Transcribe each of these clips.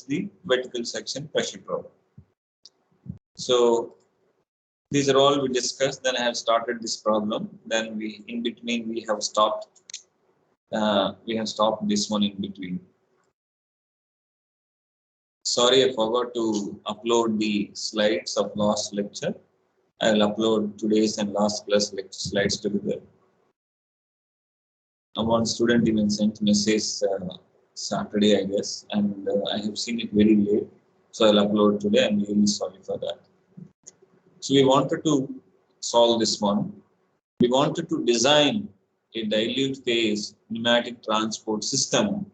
the vertical section pressure drop. So these are all we discussed. Then I have started this problem. Then in between we have stopped. We have stopped this one in between. Sorry, I forgot to upload the slides of last lecture. I will upload today's and last class lecture slides together. One student even sent message Saturday, I guess, and I have seen it very late. So I'll upload today. I'm really sorry for that. So we wanted to solve this one. We wanted to design a dilute phase pneumatic transport system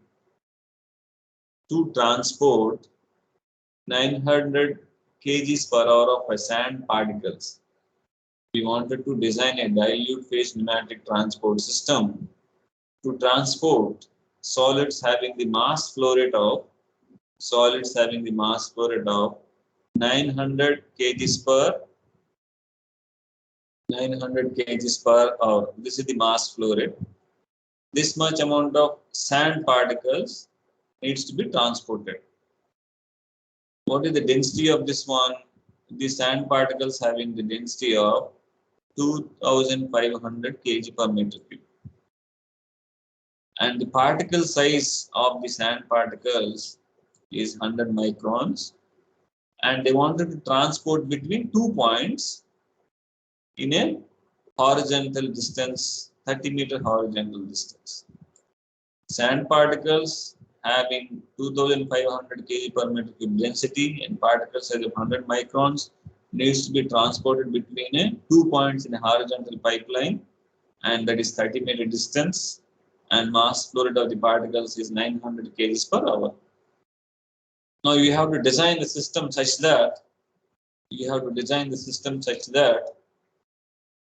to transport 900 kgs per hour of sand particles. We wanted to design a dilute phase pneumatic transport system to transport solids having the mass flow rate of 900 kgs per 900 kgs per hour. This is the mass flow rate. This much amount of sand particles needs to be transported. What is the density of this one? The sand particles having the density of 2500 kg per meter cube. And the particle size of the sand particles is 100 microns. And they wanted to transport between 2 points in a horizontal distance, 30-meter horizontal distance. Sand particles having 2500 kg per meter cube density and particle size of 100 microns needs to be transported between 2 points in a horizontal pipeline, and that is 30-meter distance, and mass flow rate of the particles is 900 kg per hour. Now you have to design the system such that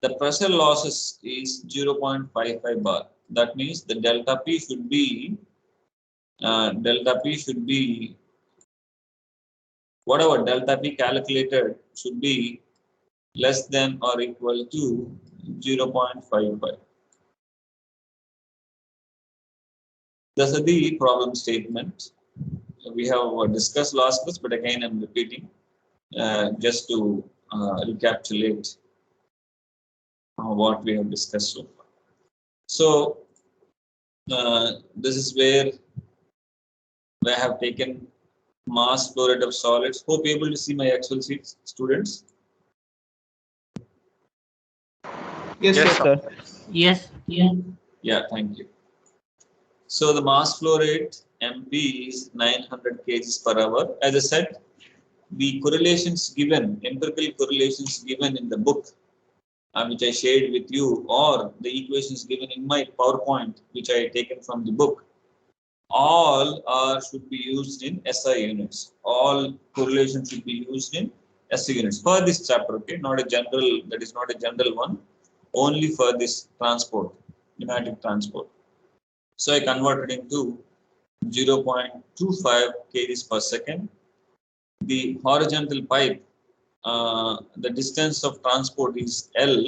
the pressure losses is 0.55 bar. That means the delta P should be whatever delta P calculated should be less than or equal to 0.55. Thus the problem statement. We have discussed last class, but again I'm repeating just to recapitulate what we have discussed so far. So this is where I have taken mass flow rate of solids. Hope you are able to see my Excel sheets, students. Yes, sir. Yes. Yeah, thank you. So the mass flow rate MP is 900 kgs per hour. As I said, the correlations given, empirical correlations given in the book, which I shared with you, or the equations given in my PowerPoint, which I had taken from the book, all should be used in SI units. All correlations should be used in SI units for this chapter. Okay, not a general. That is not a general one. Only for this transport, pneumatic transport. So I converted into 0.25 kgs per second. The horizontal pipe, the distance of transport is L,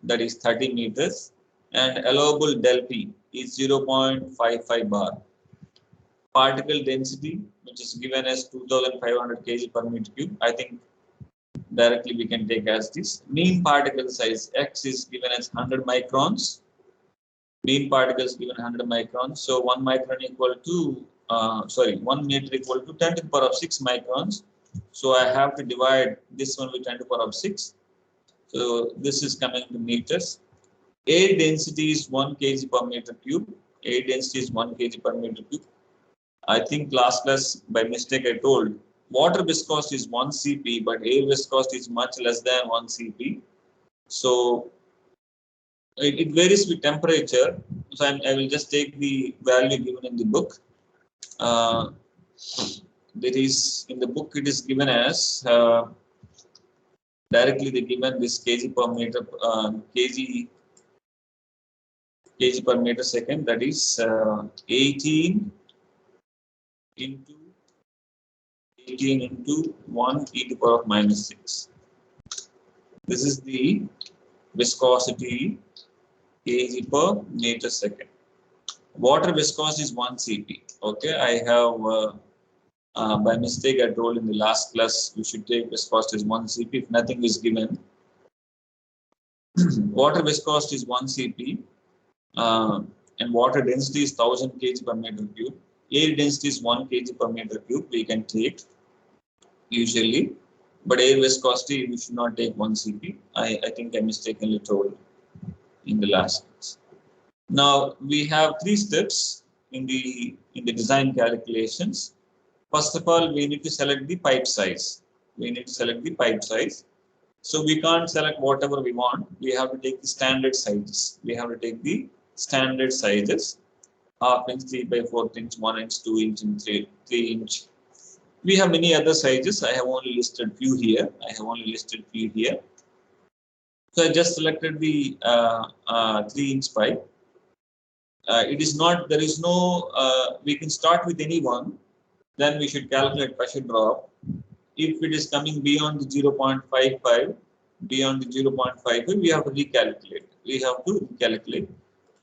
that is 30 meters, and allowable del P is 0.55 bar. Particle density, which is given as 2500 kg per meter cube. I think directly we can take as this. Mean particle size X is given as 100 microns. Mean particles given 100 microns. So 1 micron equal to 1 meter equal to 10 to the power of 6 microns. So I have to divide this one with 10 to the power of 6. So this is coming to meters. Air density is 1 kg per meter cube. Air density is 1 kg per meter cube. I think last class by mistake I told water viscosity is 1 cp, but air viscosity is much less than 1 cp. So it varies with temperature. So I will just take the value given in the book. That is in the book it is given as directly they given this kg per meter kg per meter second, that is 18 into 1 e to the power of minus 6. This is the viscosity kg per meter second. Water viscosity is 1 cp. Okay, I have By mistake, I told in the last class we should take viscosity as 1 cp if nothing is given. Water viscosity is 1 cp, and water density is 1000 kg per meter cube. Air density is 1 kg per meter cube. We can take usually, but air viscosity we should not take 1 cp. I think I mistakenly told in the last class. Now we have 3 steps in the design calculations. First of all, we need to select the pipe size. So we can't select whatever we want. We have to take the standard sizes. Half inch, 3/4 inch, 1 inch, 2 inch, and 3 inch. We have many other sizes. I have only listed few here. So I just selected the 3-inch pipe. It is not. There is no. We can start with any one. Then we should calculate pressure drop. If it is coming beyond the 0.55, we have to recalculate.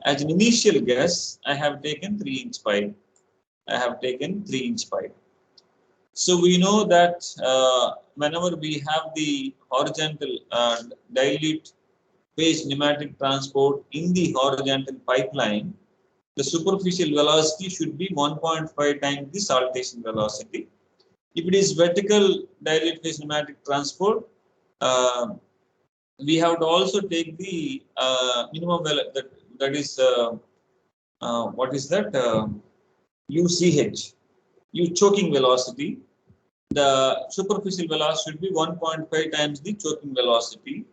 As an initial guess, I have taken 3-inch pipe. So we know that whenever we have the horizontal dilute phase pneumatic transport in the horizontal pipeline, the superficial velocity should be 1.5 times the saltation velocity. If it is vertical dilute phase pneumatic transport, we have to also take the minimum that is what is that UCH, choking velocity. The superficial velocity should be 1.5 times the choking velocity.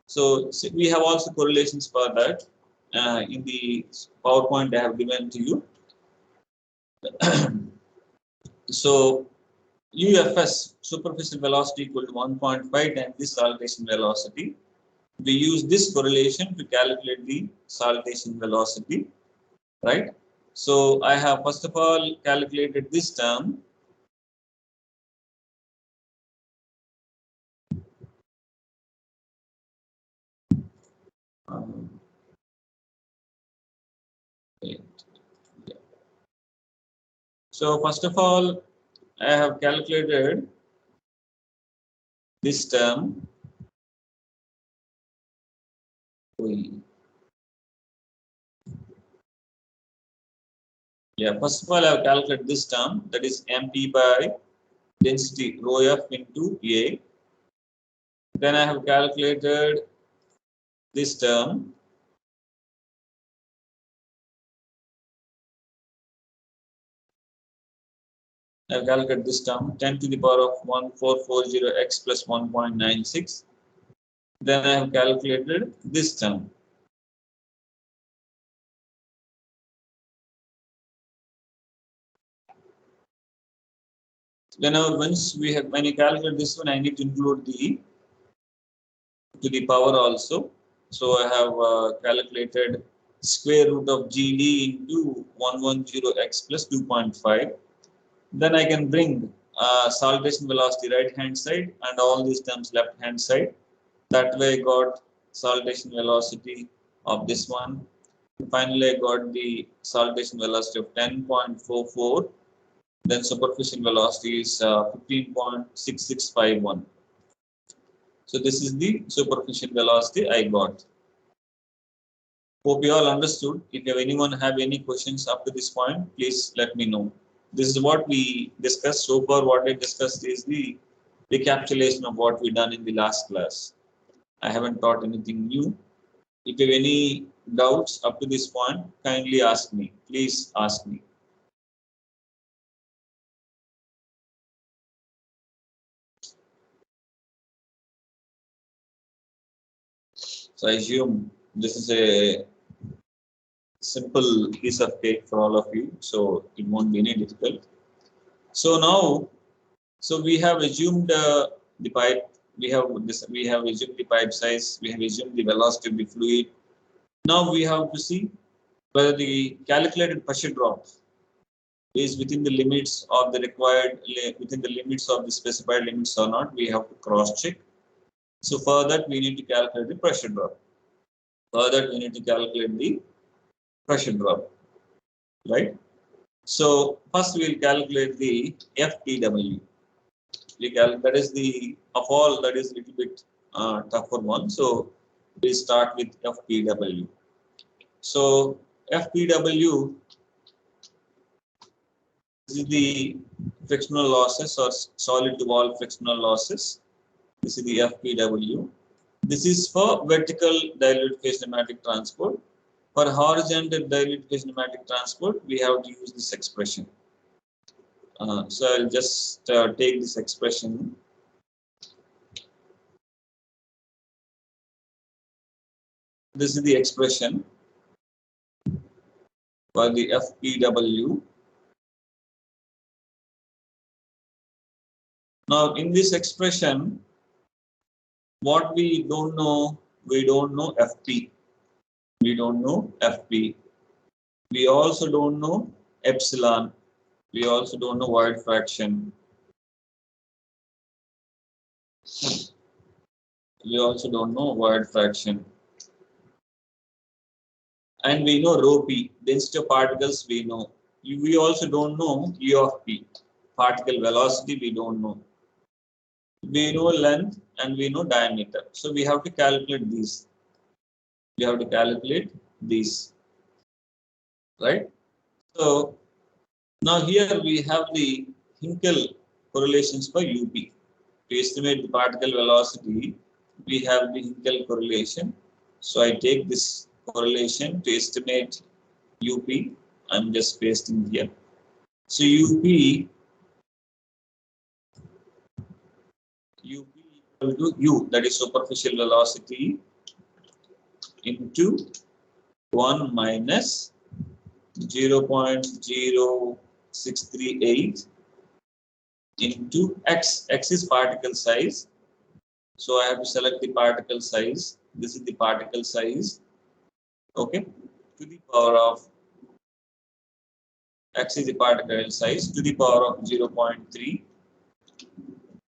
So we have also correlations for that in the PowerPoint I have given to you. So UFS, superficial velocity, equal to 1.5 times the saltation velocity. We use this correlation to calculate the saltation velocity, right? So I have first of all calculated this term. So first of all, I have calculated this term. First of all, I have calculated this term, that is MP by density rho F into A. Then I have calculated this term. I have calculated this term, 10 to the power of 1440 x plus 1.96. Then I have calculated this term. When you calculate this one, I need to include the to the power also. So I have calculated square root of GD into 110x plus 2.5. Then I can bring saltation velocity right hand side and all these terms left hand side. That way I got saltation velocity of this one. Finally, I got the saltation velocity of 10.44. Then superficial velocity is 15.6651. So this is the superficial velocity I got. Hope you all understood. If anyone have any questions up to this point, please let me know. This is what we discussed so far. What I discussed is the recapitulation of what we done in the last class. I haven't taught anything new. If you have any doubts up to this point, kindly ask me. Please ask me. So I assume this is a simple piece of cake for all of you, so it won't be any difficult. So now, we have assumed the pipe. We have assumed the pipe size. We have assumed the velocity of the fluid. Now we have to see whether the calculated pressure drop is within the limits of the specified limits or not. We have to cross check. So for that we need to calculate the pressure drop. For that we need to calculate the pressure drop, right? So first we will calculate the FPW. That is the of all that is little bit tougher one. So we start with FPW. So FPW is the frictional losses or solid to wall frictional losses. This is the FPW. This is for vertical dilute phase pneumatic transport. For horizontal dilute phase pneumatic transport, we have to use this expression. So I'll just take this expression. This is the expression for the FPW. Now, in this expression, what we don't know FP. We don't know FP. We also don't know epsilon. We also don't know void fraction. We also don't know void fraction. And we know rho p, density of particles we know. We also don't know U of p, particle velocity we don't know. We know length and we know diameter. So we have to calculate these. We have to calculate these, right? So now here we have the Hinkel correlations for UP. To estimate the particle velocity, we have the Hinkel correlation. So I take this correlation to estimate UP. I'm just pasting here. So UP equal to U, that is superficial velocity, into 1 minus 0.0638 into x. X is particle size. So I have to select the particle size. This is the particle size. Okay. To the power of x is the particle size to the power of 0.3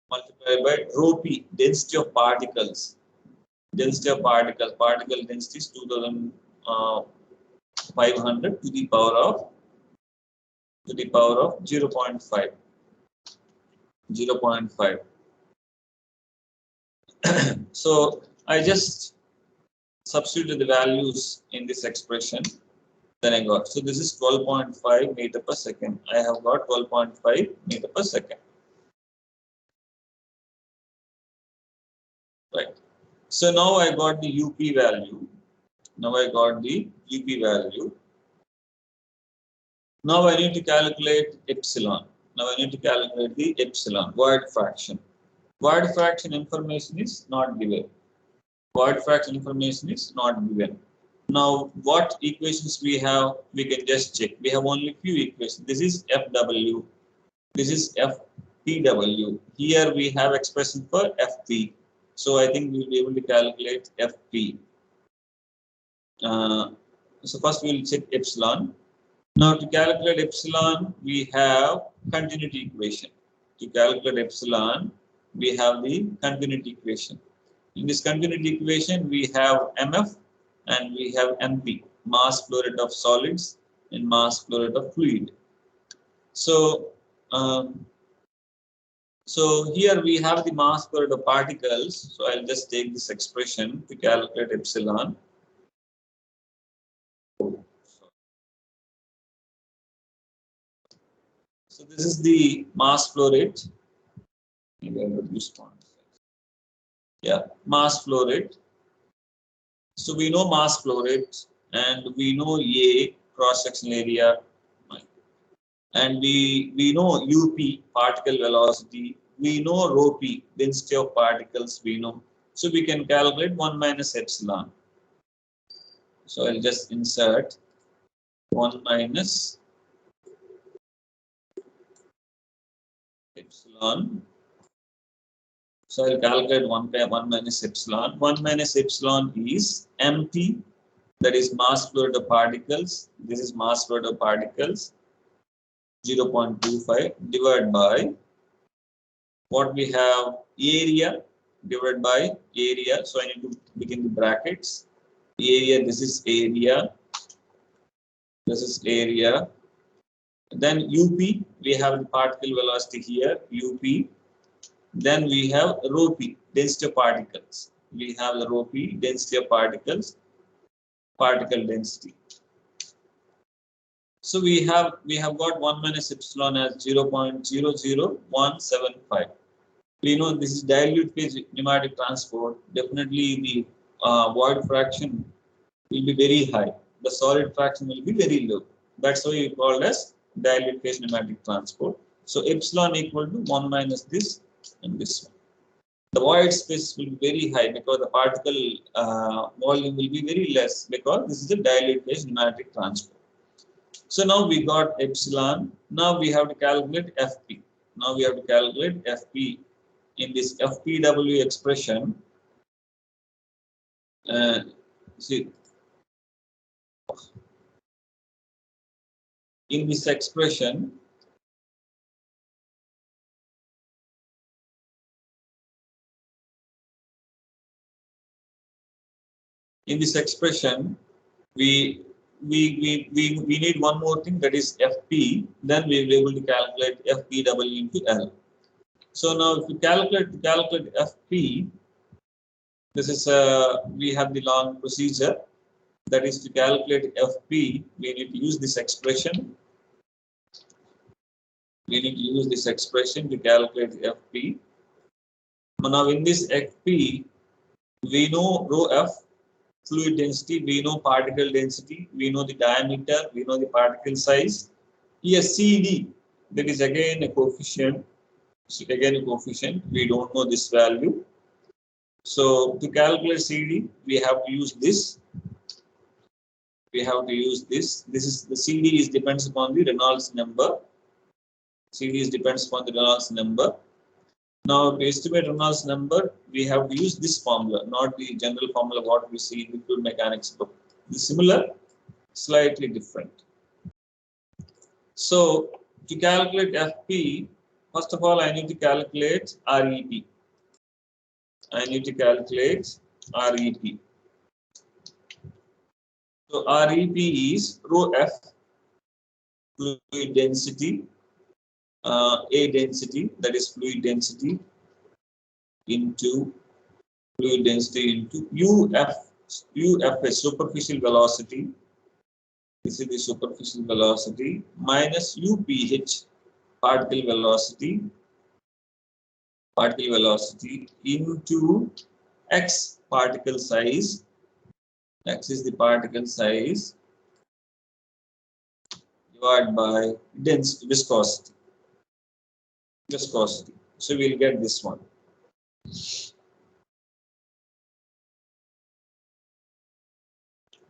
multiplied by rho p, density of particles. Density of particles. Particle density is 2500 to the power of 0.5. 0.5. So I just substitute the values in this expression. Then I got, so this is 12.5 meter per second. I have got 12.5 meter per second. Right. So now I got the UP value. Now I got the UP value. Now I need to calculate epsilon. Now I need to calculate the epsilon, void fraction. Void fraction information is not given. Void fraction information is not given. Now, what equations we have, we can just check. We have only few equations. This is FW. This is FPW. Here we have expression for FP. So I think we will be able to calculate FP. So first we will check epsilon. Now to calculate epsilon, we have continuity equation. To calculate epsilon, we have the continuity equation. In this continuity equation, we have MF and we have MP, mass flow rate of solids and mass flow rate of fluid. So, here we have the mass flow rate of particles. So I'll just take this expression to calculate epsilon. So this is the mass flow rate. Maybe I'll reduce font size. Yeah, mass flow rate. So we know mass flow rate and we know A, cross-sectional area, and we know UP, particle velocity. We know rho p, density of particles, we know. So we can calculate 1 minus epsilon. So I'll just insert 1 minus epsilon. So I'll calculate 1 minus epsilon. 1 minus epsilon is MT, that is mass flow rate of particles. This is mass flow rate of particles, 0.25 divided by what we have, area divided by area. So I need to begin the brackets. Area, this is area. This is area. Then UP, we have the particle velocity here, UP. Then we have rho P, density of particles. We have the rho P, density of particles, particle density. So we have got 1 minus epsilon as 0.00175. We know this is dilute phase pneumatic transport. Definitely the void fraction will be very high. The solid fraction will be very low. That's why we call it as dilute phase pneumatic transport. So epsilon equal to 1 minus this and this one. The void space will be very high because the particle volume will be very less because this is a dilute phase pneumatic transport. So now we got epsilon. Now we have to calculate FP. Now we have to calculate FP. In this FPW expression, see, in this expression, we need one more thing, that is FP. Then we will be able to calculate FPW into L. So now if you calculate FP, this is we have the long procedure. That is to calculate FP, we need to use this expression. We need to use this expression to calculate FP. Now in this FP, we know rho F, fluid density, we know particle density, we know the diameter, we know the particle size. Here CD, that is again a coefficient. So again a coefficient, we don't know this value. So to calculate CD, we have to use this. We have to use this. This is the CD is depends upon the Reynolds number. CD is depends upon the Reynolds number. Now to estimate Reynolds number, we have to use this formula, not the general formula what we see in the fluid mechanics book. It's similar, slightly different. So to calculate FP, first of all, I need to calculate REP. I need to calculate REP. So REP is rho F, fluid density, A density, that is fluid density, into fluid density into UF is superficial velocity. This is the superficial velocity minus UPH, particle velocity into X, particle size. X is the particle size divided by density, viscosity. So we'll get this one.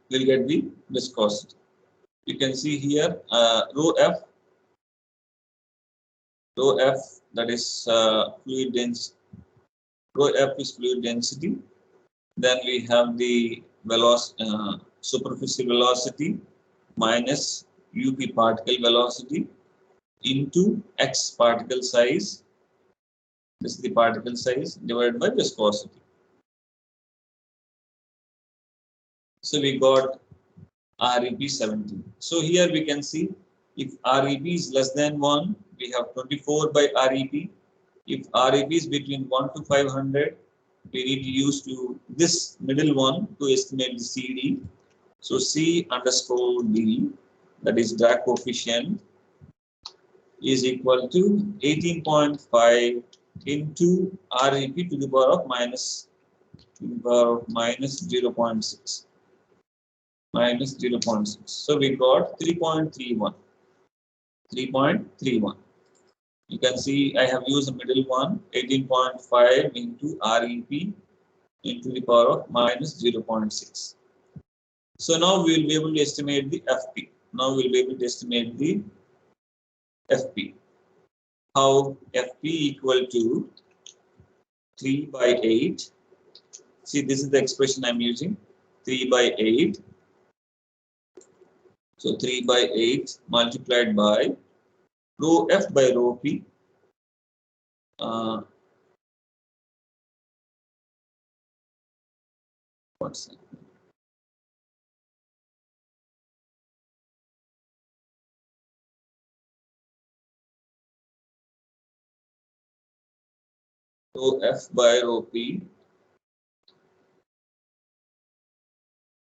We'll get the viscosity. You can see here rho F, that is fluid density. Rho F is fluid density. Then we have the superficial velocity minus UP, particle velocity, into X, particle size. This is the particle size divided by viscosity. So we got REP 17. So here we can see if REP is less than 1, we have 24 by REP. If REP is between 1 to 500, we need to use this middle one to estimate the CD. So C underscore D, that is drag coefficient, is equal to 18.5 into REP to the power of minus 0.6. Minus 0.6. So we got 3.31. 3.31. You can see I have used the middle one, 18.5 into REP into the power of minus 0.6. So now we will be able to estimate the FP. Now we will be able to estimate the FP. How? FP equal to 3 by 8. See, this is the expression I am using. 3 by 8. So 3 by 8 multiplied by rho F by rho P. What's that? rho F by rho P.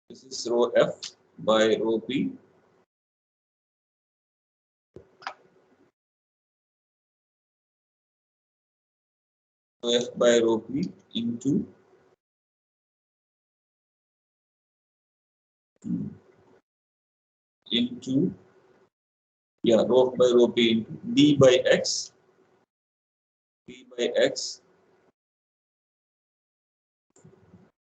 This is rho F by rho P. Rho F by rho P into rho F by rho P into D by X. D by X.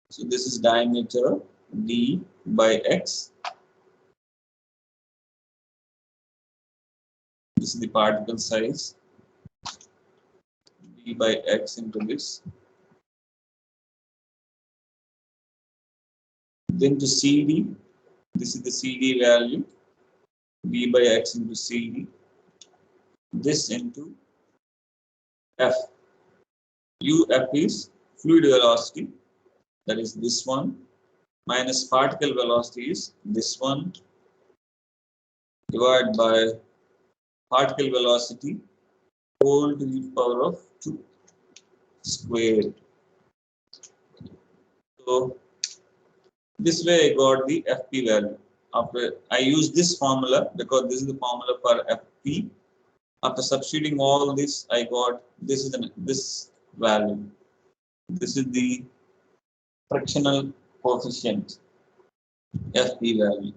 So this is diameter D by X. This is the particle size D by X into this. Then to CD, this is the CD value D by X into CD. This into F. UF is fluid velocity, that is this one, minus particle velocity is this one, divided by particle velocity whole to the power of 2 squared. So this way I got the FP value. After I use this formula because this is the formula for FP. After substituting all this, I got this value. This is the frictional coefficient FP value.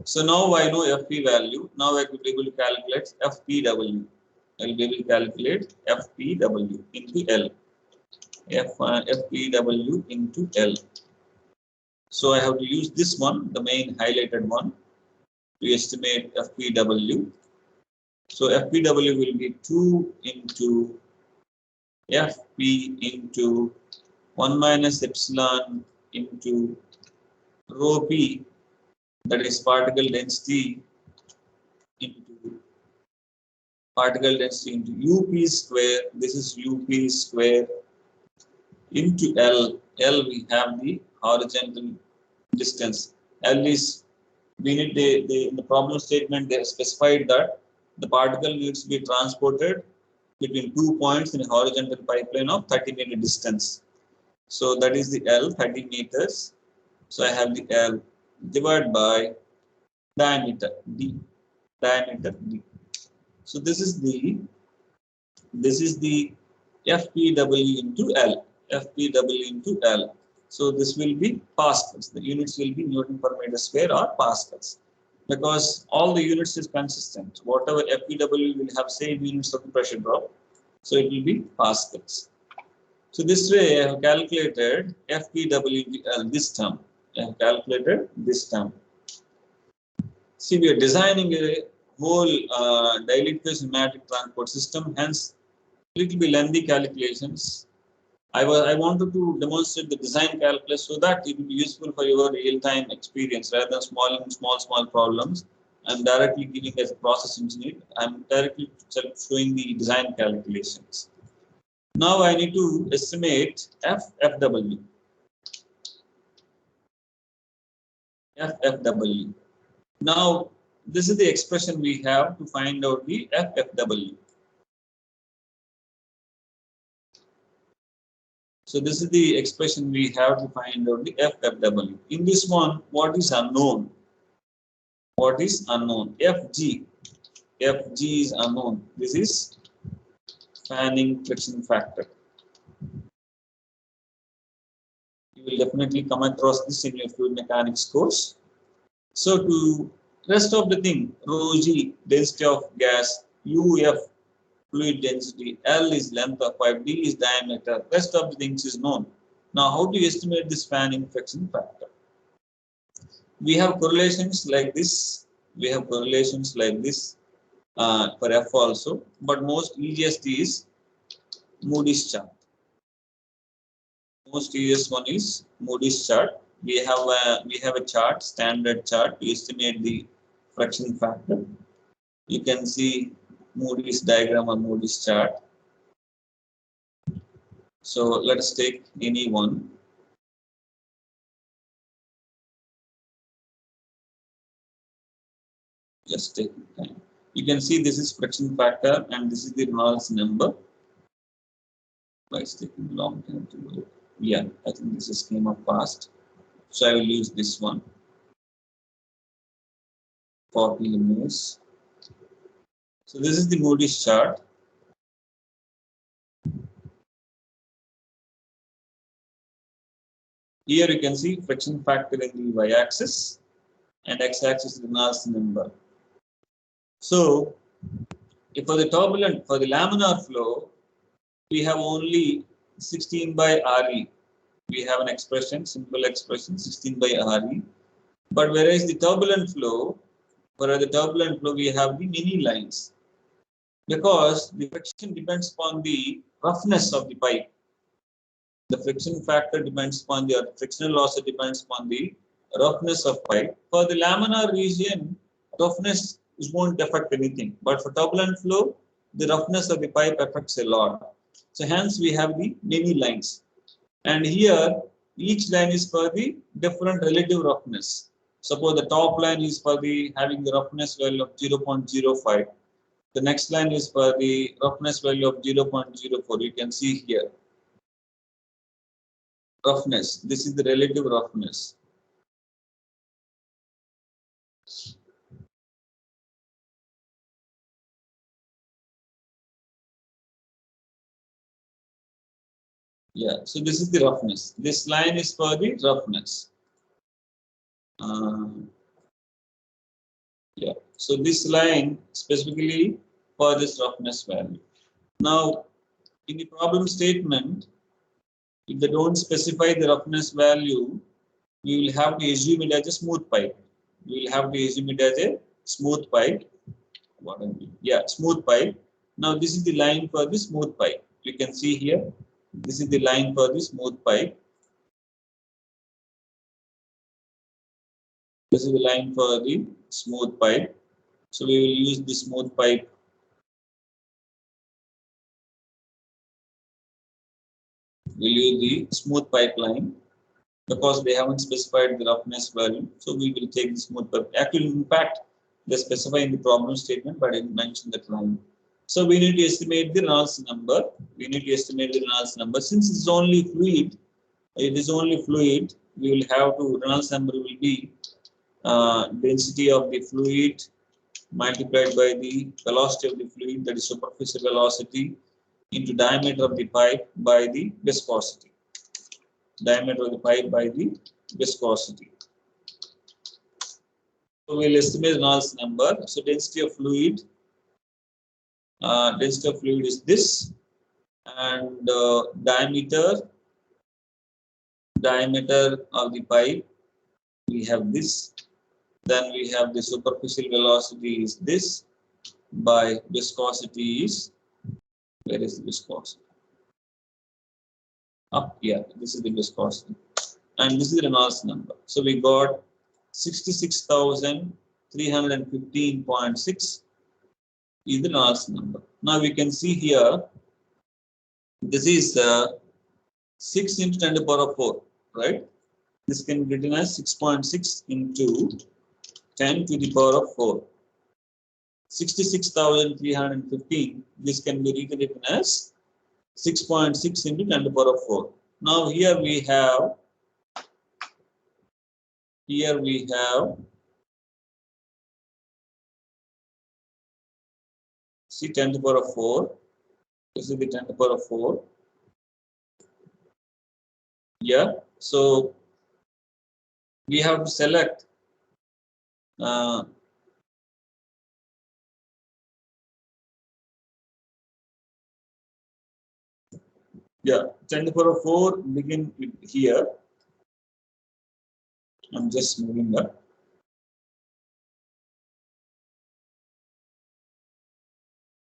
So now I know FP value. Now I could be able to calculate FPW. I will be able to calculate FPW into L. FPW into L. So I have to use this one, the main highlighted one, to estimate FPW. So FPW will be 2 into FP into 1 minus epsilon into rho P, that is particle density into UP square. This is UP square into L. L we have the horizontal distance. L is, we need in the problem statement they have specified that the particle needs to be transported between 2 points in a horizontal pipeline of 30-meter distance. So that is the L, 30 meters. So I have the L divided by diameter D. So this is the FPW into L. FPW into L. So this will be pascals. The units will be Newton per meter square or pascals. Because all the units is consistent. Whatever FPW will have same units of the pressure drop. So it will be pascals. So this way I have calculated FPW into L, this term. I have calculated this term. See, we are designing a whole dilute phase pneumatic transport system, hence it will be lengthy calculations. I wanted to demonstrate the design calculus so that it will be useful for your real-time experience rather than small problems. I'm directly giving as a process engineer. I'm directly showing the design calculations. Now I need to estimate FFW. FFW. Now this is the expression we have to find out the FFW. So this is the expression we have to find out the FFW. In this one, what is unknown? What is unknown? FG. FG is unknown. This is fanning friction factor. You will definitely come across this in your fluid mechanics course. So to rest of the thing, rho G, density of gas, UF, fluid density, L is length of pipe, D is diameter, rest of the things is known. Now, how do you estimate this fanning friction factor? We have correlations like this. We have correlations like this for F also, but most easiest is Moody's chart. Most easiest one is Moody's chart. We have a chart, standard chart to estimate the friction factor. You can see Moody's diagram or Moody's chart. So let us take any one. Just take time. You can see this is friction factor and this is the Reynolds number. Why it's taking a long time to load? Yeah, I think this is came up fast. So I will use this one. Copy image. So this is the Moody's chart. Here you can see friction factor in the y-axis and x-axis Reynolds number. So if for the turbulent, for the laminar flow, we have only 16 by RE. We have an expression, simple expression, 16 by RE. But whereas the turbulent flow, for the turbulent flow, we have the many lines. Because the friction depends upon the roughness of the pipe. The friction factor depends upon the frictional loss depends upon the roughness of pipe. For the laminar region, roughness won't affect anything. But for turbulent flow, the roughness of the pipe affects a lot. So hence we have the many lines. And here each line is for the different relative roughness. Suppose the top line is for the having the roughness value of 0.05. The next line is for the roughness value of 0.04. You can see here. Roughness. This is the relative roughness. Yeah, so this is the roughness. This line is for the roughness. Yeah, so this line specifically for this roughness value. Now, in the problem statement, if they don't specify the roughness value, we will have to assume it as a smooth pipe. We will have to assume it as a smooth pipe. What I mean? Yeah, smooth pipe. Now, this is the line for the smooth pipe. You can see here. This is the line for the smooth pipe. This is the line for the smooth pipe. So we will use the smooth pipe. We'll use the smooth pipeline because they haven't specified the roughness value. So we will take the smooth pipe. Actually, in fact, they specify in the problem statement, but I didn't mention that line. So we need to estimate the Reynolds number. We need to estimate the Reynolds number. Since it's only fluid, it is only fluid, we will have to, Reynolds number will be density of the fluid multiplied by the velocity of the fluid, that is superficial velocity, into diameter of the pipe by the viscosity. Diameter of the pipe by the viscosity. So we'll estimate Reynolds number. So density of fluid is this, and diameter of the pipe we have this. Then we have the superficial velocity is this, by viscosity is, where is the viscosity? Up here, this is the viscosity, and this is the Reynolds number. So we got 66,315.6 is the Reynolds number. Now we can see here, this is 6 into 10 to the power of 4, right? This can be written as 6.6 into 10 to the power of 4. 66,315, this can be rewritten as 6.6 into 10 to the power of 4. Now here we have see 10 to the power of 4. This is the 10 to the power of 4. Yeah, so we have to select yeah, 10 to the power of 4 begin here. I'm just moving up.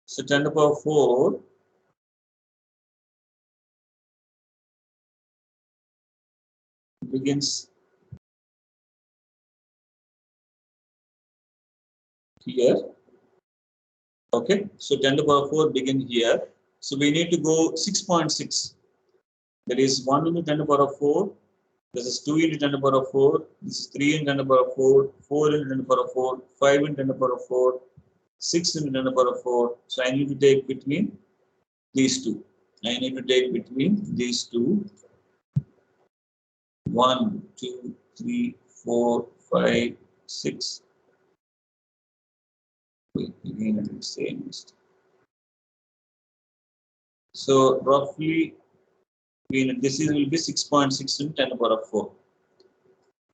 So 10 to the power of 4 begins here. Okay, so 10 to the power of 4 begin here. So we need to go 6.6. That is 1 into 10 to the power of 4. This is 2 into 10 to the power of 4. This is 3 into 10 to the power of 4. 4 into 10 to the power of 4. 5 into 10 to the power of 4. 6 into 10 to the power of 4. So I need to take between these two. I need to take between these two. 1, 2, 3, 4, 5, 6. Wait, again it is same. So roughly, this is will be 6.6 into 10 to the power of 4.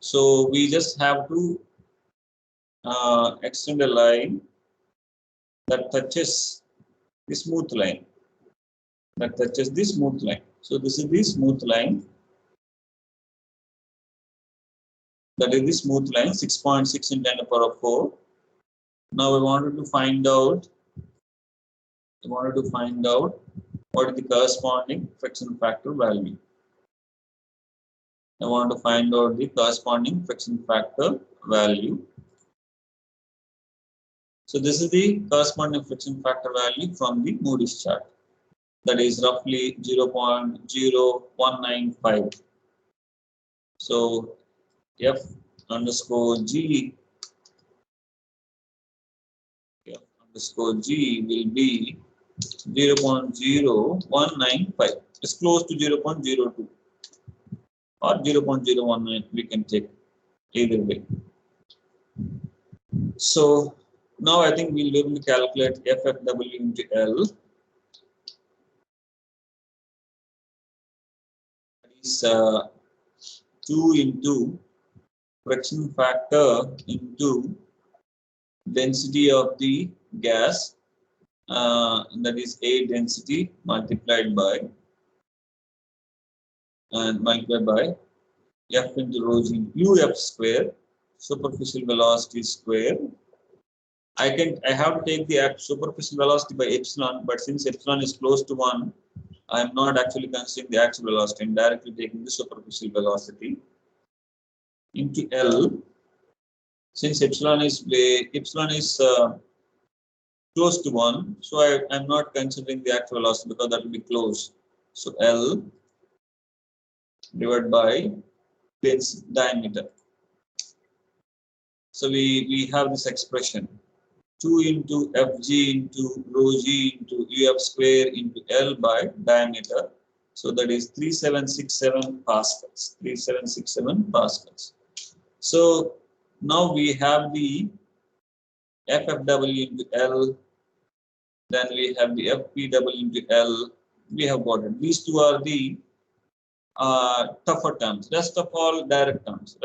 So we just have to extend a line that touches the smooth line. That touches the smooth line. So this is the smooth line. That is the smooth line, 6.6 into 10 to the power of 4. Now we wanted to find out. what is the corresponding friction factor value. I want to find out the corresponding friction factor value. So this is the corresponding friction factor value from the Moody's chart. That is roughly 0.0195. So F underscore G will be 0.0195. It's close to 0.02 or 0.019. We can take either way. So now I think we'll be able to calculate FFW into L. That is 2 into friction factor into density of the gas. That is A density multiplied by F into rho g UF square, superficial velocity square. I have to take the superficial velocity by epsilon, but since epsilon is close to 1, I am not actually considering the actual velocity. I am directly taking the superficial velocity into L. Since epsilon is close to 1, so I am not considering the actual velocity because that will be close. So L divided by its diameter. So we have this expression 2 into Fg into rho g into UF square into L by diameter. So that is 3767 pascals. 3767 pascals. So now we have the FFW into L. Then we have the FPW into L. We have got it. These two are the tougher terms. Rest of all direct terms.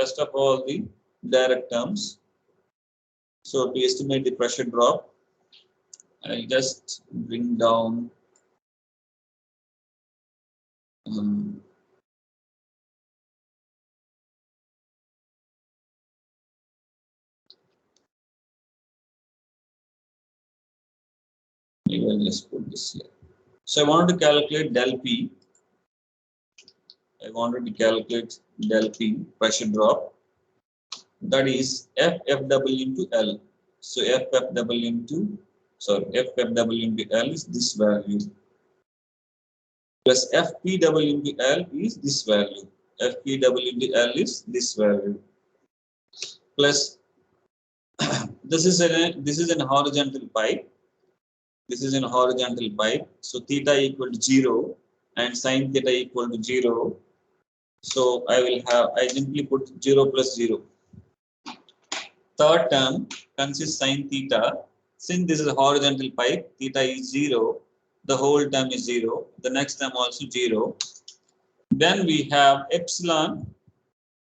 So to estimate the pressure drop, I'll just bring down maybe I'll just put this here. So I wanted to calculate del P. Pressure drop. That is FFW into L. So FFW into L is this value. Plus FPW into L is this value. FPW into L is this value. Plus this is an horizontal pipe. So theta equal to 0 and sine theta equal to 0. So I simply put 0 plus 0. Third term consists sine theta. Since this is a horizontal pipe, theta is 0. The whole term is 0. The next term also 0. Then we have epsilon.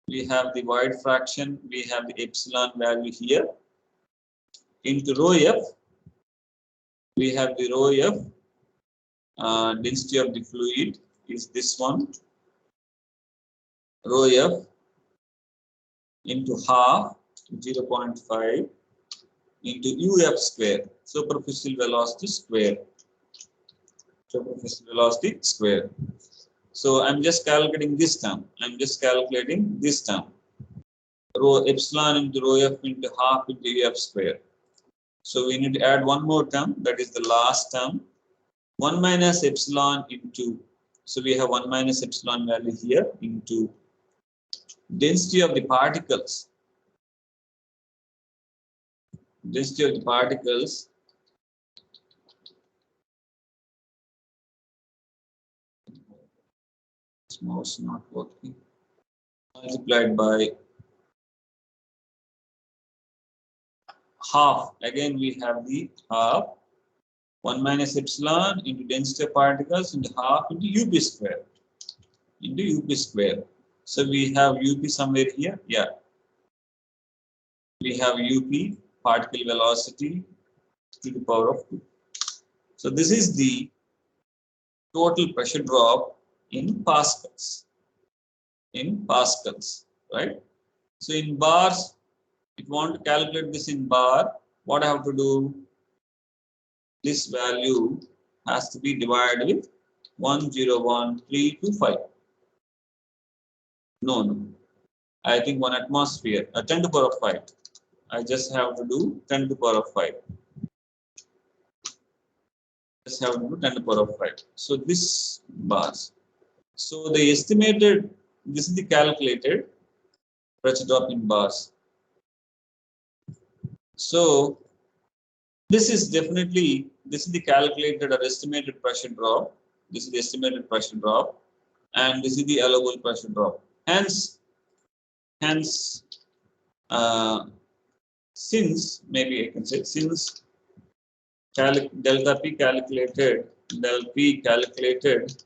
We have the void fraction. We have the epsilon value here. Into rho f. We have the rho f. Density of the fluid is this one. Rho f into half 0.5 into UF square, superficial velocity square. So I'm just calculating this term. Rho epsilon into rho f into half into UF square. So we need to add one more term, that is the last term. 1 minus epsilon into, so we have 1 minus epsilon value here into density of the particles. mouse not working. Multiplied by half. Again, we have the half. 1 minus epsilon into density of particles into half into UP square. Into UP square. So we have UP somewhere here. Yeah. We have UP, particle velocity, to the power of 2. So this is the total pressure drop in pascals. In pascals, right? So in bars, if you want to calculate this in bar, what I have to do? This value has to be divided with 101,325. No. I think 1 atmosphere, 10 to the power of 5. I just have to do 10 to the power of 5. Just have to do 10 to the power of 5. So this bars. So the estimated, this is the calculated pressure drop in bars. So this is definitely, this is the calculated or estimated pressure drop. This is the estimated pressure drop, and this is the allowable pressure drop. Hence, since maybe I can say since delta P calculated, del P calculated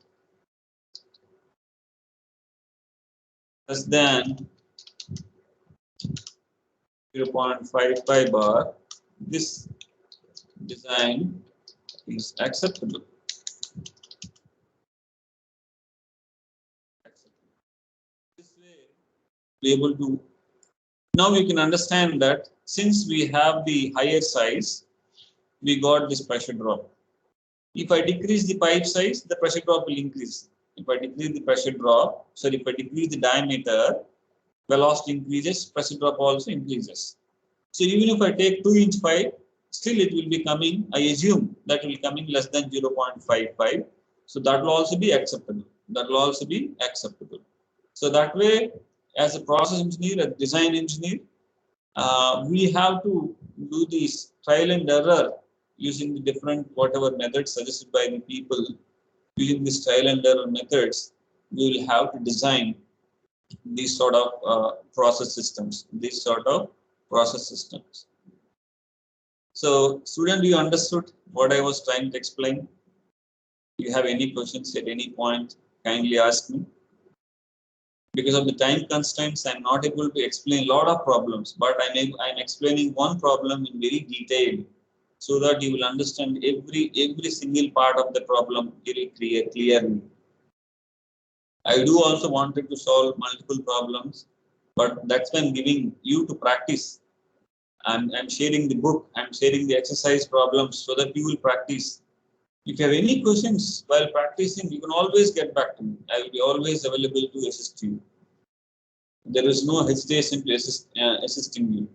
less than 0.55 bar, this design is acceptable. This way, be able to. Now you can understand that since we have the higher size, we got this pressure drop. If I decrease the pipe size, the pressure drop will increase. If I decrease the pressure drop, sorry, if I decrease the diameter, velocity increases, pressure drop also increases. So even if I take 2-inch pipe, still it will be coming, I assume that will coming less than 0.55. So that will also be acceptable. That will also be acceptable. So that way, as a process engineer, a design engineer, we have to do this trial and error using the different whatever methods suggested by the people. Using this trial and error methods, we will have to design these sort of process systems. These sort of process systems. So, student, you understood what I was trying to explain? If you have any questions at any point, kindly ask me. Because of the time constraints, I'm not able to explain a lot of problems, but I'm explaining one problem in very detail so that you will understand every single part of the problem very clearly. I do also wanted to solve multiple problems, but that's why I'm giving you to practice. I'm sharing the book, I'm sharing the exercise problems so that you will practice. If you have any questions while practicing, you can always get back to me. I will be always available to assist you. There is no hesitation to assisting you.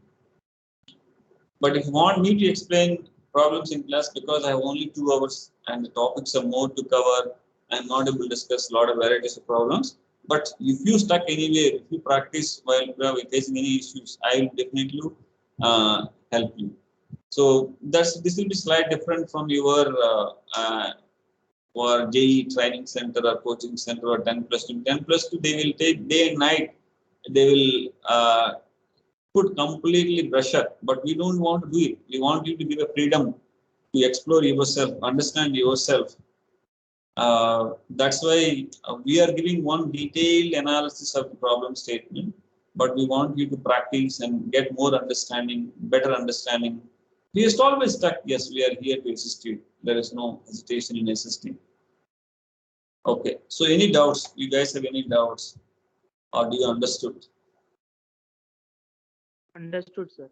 But if you want me to explain problems in class, because I have only 2 hours and the topics are more to cover, I'm not able to discuss a lot of varieties of problems. But if you stuck anywhere, if you practice while facing any issues, I will definitely help you. So this will be slightly different from your or JE training center or coaching center or 10+2. 10+2 they will take day and night. They will put completely pressure, but we don't want to do it. We want you to give a freedom to explore yourself, understand yourself. That's why we are giving one detailed analysis of the problem statement, but we want you to practice and get more understanding, better understanding. We are always stuck. Yes, we are here to assist you. There is no hesitation in assisting. Okay. So any doubts? You guys have any doubts? Or do you understood? Understood, sir.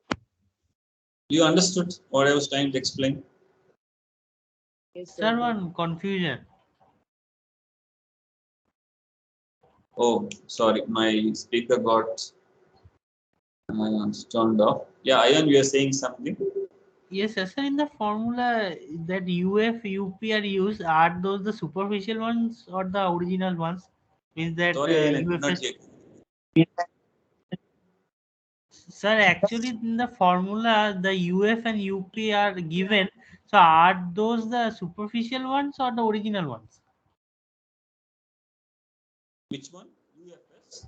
You understood what I was trying to explain? Yes, Sir, one confusion. Oh, sorry, my speaker got turned off. Yeah, Ayan, you are saying something? Yes, sir. In the formula that UF, UP are used, are those the superficial ones or the original ones? Means that Sorry, Ayan, I could UF not is. hear. Sir, actually, in the formula, the UF and UP are given. So, are those the superficial ones or the original ones? Which one? UFS.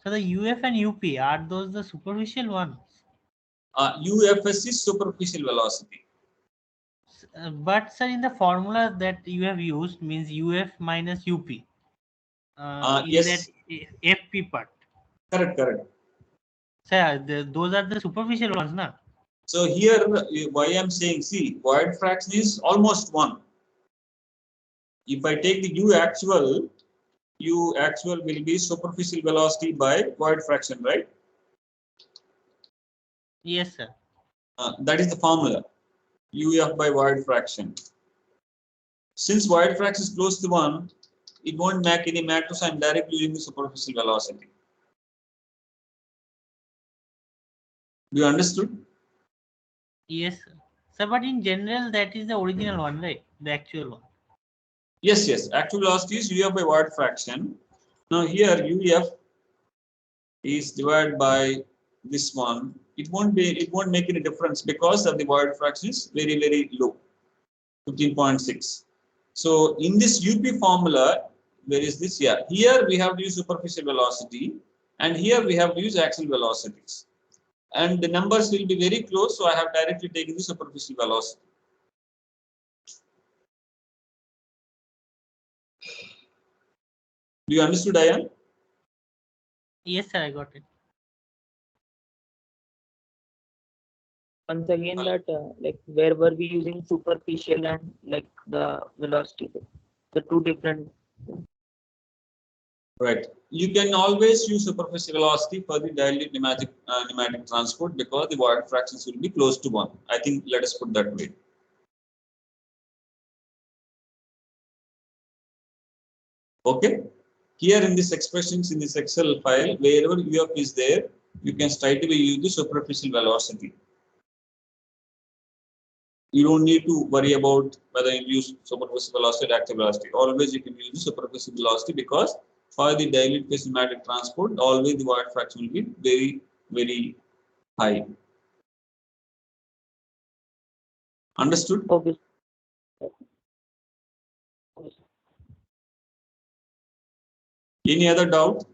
So the UF and UP, are those the superficial ones? UFS is superficial velocity. But sir, in the formula that you have used means UF minus UP. In Yes. that FP part. Correct, correct. Sir, those are the superficial ones, na? So here, why I'm saying, see, void fraction is almost 1. If I take the U actual will be superficial velocity by void fraction, right? Yes, sir. That is the formula, UF by void fraction. Since void fraction is close to 1, it won't make any matter, so I'm directly using the superficial velocity. Do you understood? Yes, sir. So, but in general, that is the original one, right? The actual one. Yes, yes. Actual velocity is UF by void fraction. Now here UF is divided by this one. It won't make any difference because of the void fraction is very, very low, 15.6. So in this UP formula, where is this? Yeah, here we have to use superficial velocity, and here we have to use axial velocities. And the numbers will be very close, so I have directly taken the superficial velocity. Do you understood, Ayan? Yes, sir, I got it. Once again, that like where were we using superficial and like the velocity, the two different. Right. You can always use superficial velocity for the dilute pneumatic transport because the void fractions will be close to 1. I think let us put that way. Okay. Here in this expressions in this Excel file, wherever UF is there, you can straightaway use the superficial velocity. You don't need to worry about whether you use superficial velocity or active velocity. Always you can use the superficial velocity because for the dilute phase pneumatic transport, always the void fraction will be very, very high. Understood? Okay. Any other doubt?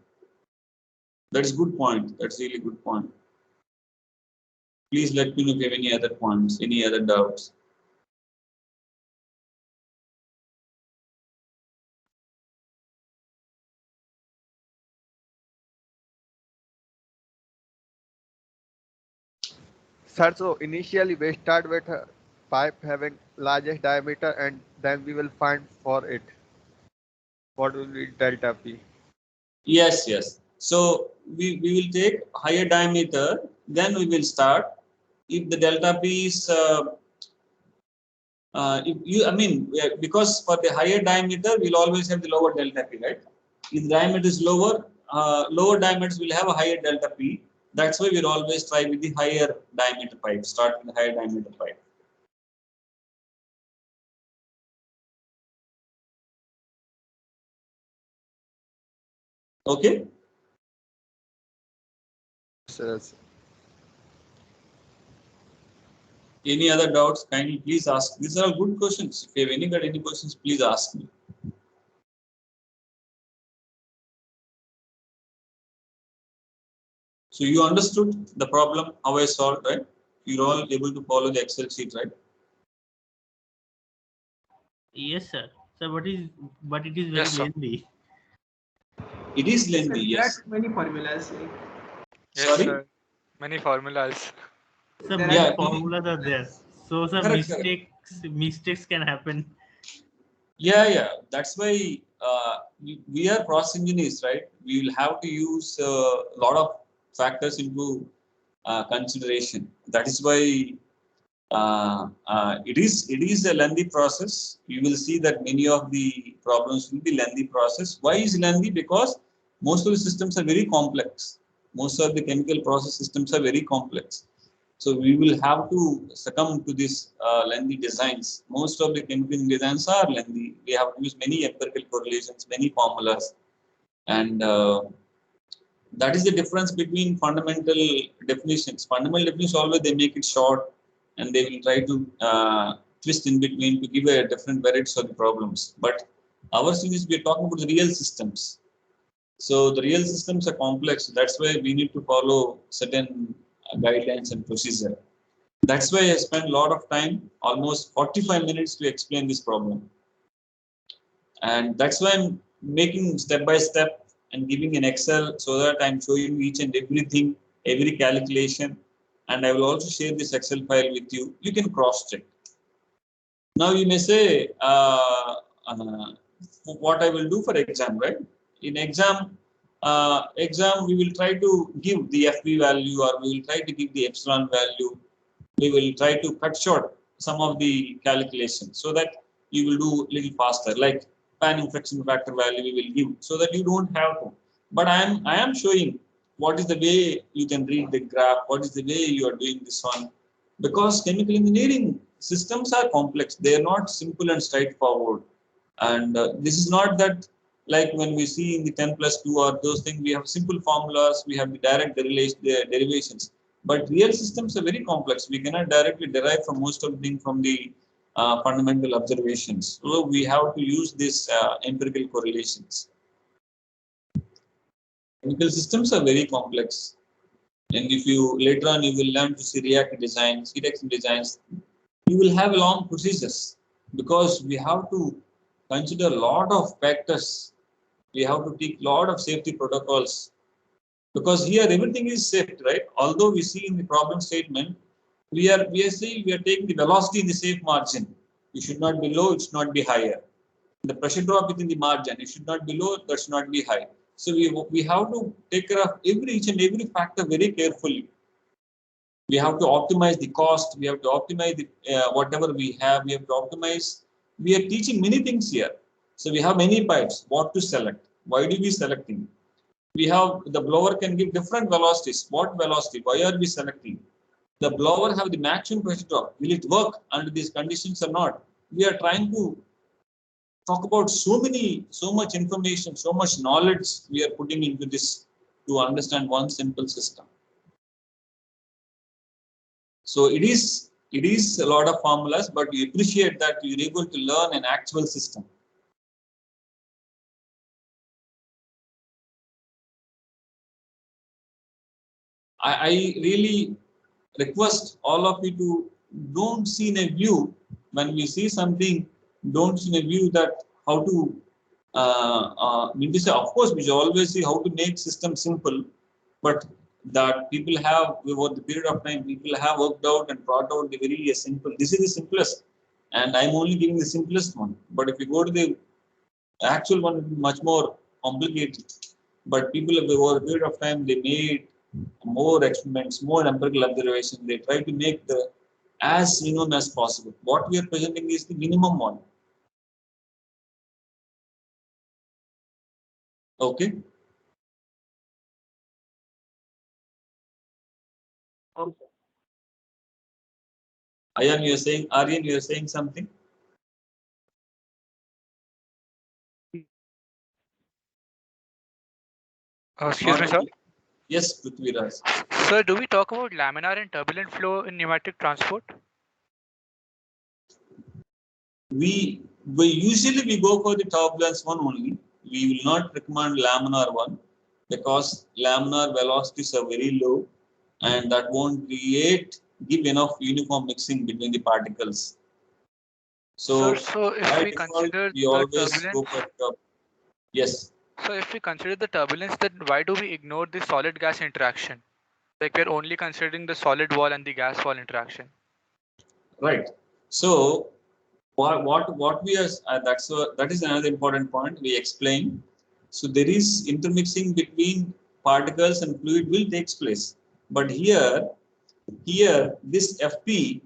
That's good point. That's really good point. Please let me know if you have any other points, any other doubts. Sir, so initially we start with a pipe having largest diameter and then we will find for it what will be delta P. Yes, yes. So we will take higher diameter, then we will start. If the delta P is, because for the higher diameter, we'll always have the lower delta P, right? If the diameter is lower, lower diameters will have a higher delta P. That's why we'll always try with the higher diameter pipe, start with the higher diameter pipe. Okay? Yes. Any other doubts? Kindly please ask. These are all good questions. If you have any questions, please ask me. So you understood the problem, how I solved, right? You're all able to follow the Excel sheet, right? Yes, sir. So, but it is very Yes, sir. lengthy. It is lengthy, There yes. are many formulas. Yes, Sorry? sir. Many formulas. So There many are- formulas are there. So some Correct, mistakes can happen. Yeah. That's why we are process engineers, right? We will have to use a lot of factors into consideration. That is why it is a lengthy process. You will see that many of the problems will be lengthy process. Why is lengthy? Because most of the systems are very complex. Most of the chemical process systems are very complex. So we will have to succumb to these lengthy designs. Most of the chemical designs are lengthy. We have to use many empirical correlations, many formulas, and that is the difference between fundamental definitions. Fundamental definitions always they make it short, and they will try to twist in between to give a different varieties of the problems. But Ours is we are talking about the real systems. So the real systems are complex. That's why we need to follow certain guidelines and procedure. That's why I spent a lot of time, almost 45 minutes, to explain this problem. And that's why I'm making step by step and giving an Excel so that I'm showing you each and everything, every calculation. And I will also share this Excel file with you. You can cross check. Now you may say, what I will do for exam, right? In exam, we will try to give the FB value, or we will try to give the epsilon value. We will try to cut short some of the calculations so that you will do a little faster, like panning fraction factor value we will give, so that you don't have to. But I am showing what is the way you can read the graph, what is the way you are doing this one, because chemical engineering systems are complex. They are not simple and straightforward. And this is not that like when we see in the 10+2 or those things, we have simple formulas, we have the direct derivations. But real systems are very complex. We cannot directly derive from most of the things from the fundamental observations. So we have to use these empirical correlations. Chemical systems are very complex. And if you later on you will learn to see reactor designs, heat exchanger designs, you will have long procedures because we have to consider a lot of factors. We have to take a lot of safety protocols because here everything is safe, right? Although we see in the problem statement, we are saying we are taking the velocity in the safe margin. It should not be low, it should not be higher. The pressure drop within the margin, it should not be low, that should not be high. So we have to take care of each and every factor very carefully. We have to optimize the cost. We have to optimize the, whatever we have. We have to optimize. We are teaching many things here. So we have many pipes. What to select? Why do we selecting? We have the blower can give different velocities. What velocity? Why are we selecting? The blower have the maximum pressure drop. Will it work under these conditions or not? We are trying to talk about so much information, so much knowledge we are putting into this to understand one simple system. So it is a lot of formulas, but you appreciate that you're able to learn an actual system. I really request all of you to don't see in a view when we see something, don't see in a view that how to mean to say, of course, we should always see how to make system simple, but that people have over the period of time, people have worked out and brought out the very simple. This is the simplest, and I'm only giving the simplest one. But if you go to the actual one, it will be much more complicated. But people over a period of time, they made more experiments, more empirical observations. They try to make the as minimum as possible. What we are presenting is the minimum one. Okay. Okay. Ayan, you are saying, Aryan, you are saying something? Excuse me, sir. Yes, Prithviraj. Sir, do we talk about laminar and turbulent flow in pneumatic transport? We usually go for the turbulence one only. We will not recommend laminar one because laminar velocities are very low and that won't give enough uniform mixing between the particles. So, Sir, so if by we default, consider we the always turbulence, go for yes. so if we consider the turbulence, then why do we ignore the solid gas interaction? Like we're only considering the solid wall and the gas wall interaction. Right. So what we are that is another important point we explain. So there is intermixing between particles and fluid will takes place, but here this FP,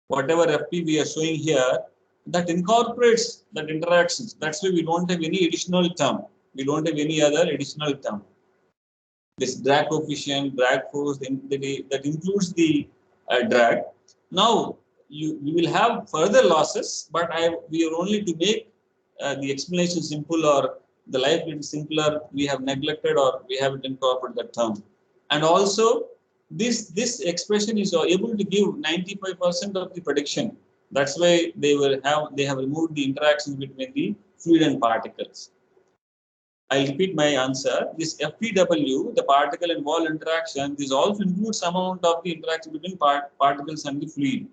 whatever FP we are showing here, that incorporates that interactions. That's why we don't have any additional term. We don't have any other additional term. This drag coefficient, drag force, that includes the drag. Now you will have further losses, but we are only to make the explanation simple or the life little simpler. We have neglected or we haven't incorporated that term, and also this expression is able to give 95% of the prediction That's why they have removed the interaction between the fluid and particles. I'll repeat my answer. This FPW, the particle and wall interaction, this also includes some amount of the interaction between particles and the fluid,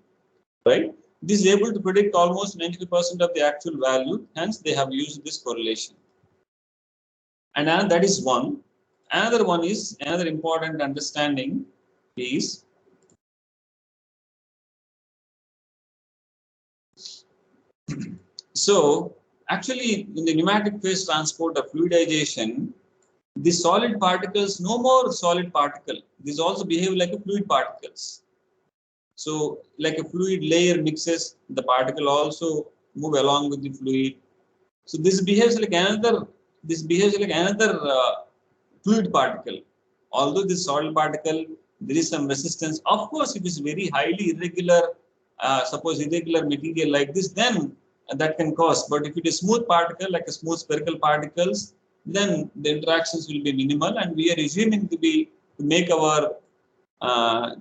right? This is able to predict almost 92% of the actual value. Hence, they have used this correlation. And that is one. Another one is, another important understanding is so actually in the pneumatic phase transport of fluidization, the solid particles, no more solid particle. These also behave like a fluid particles. So like a fluid layer mixes, the particle also move along with the fluid. So this behaves like another fluid particle. Although this solid particle, there is some resistance. Of course, if it is very highly irregular, suppose irregular material like this, then that can cause. But if it is smooth particle, like a smooth spherical particles, then the interactions will be minimal, and we are assuming to make our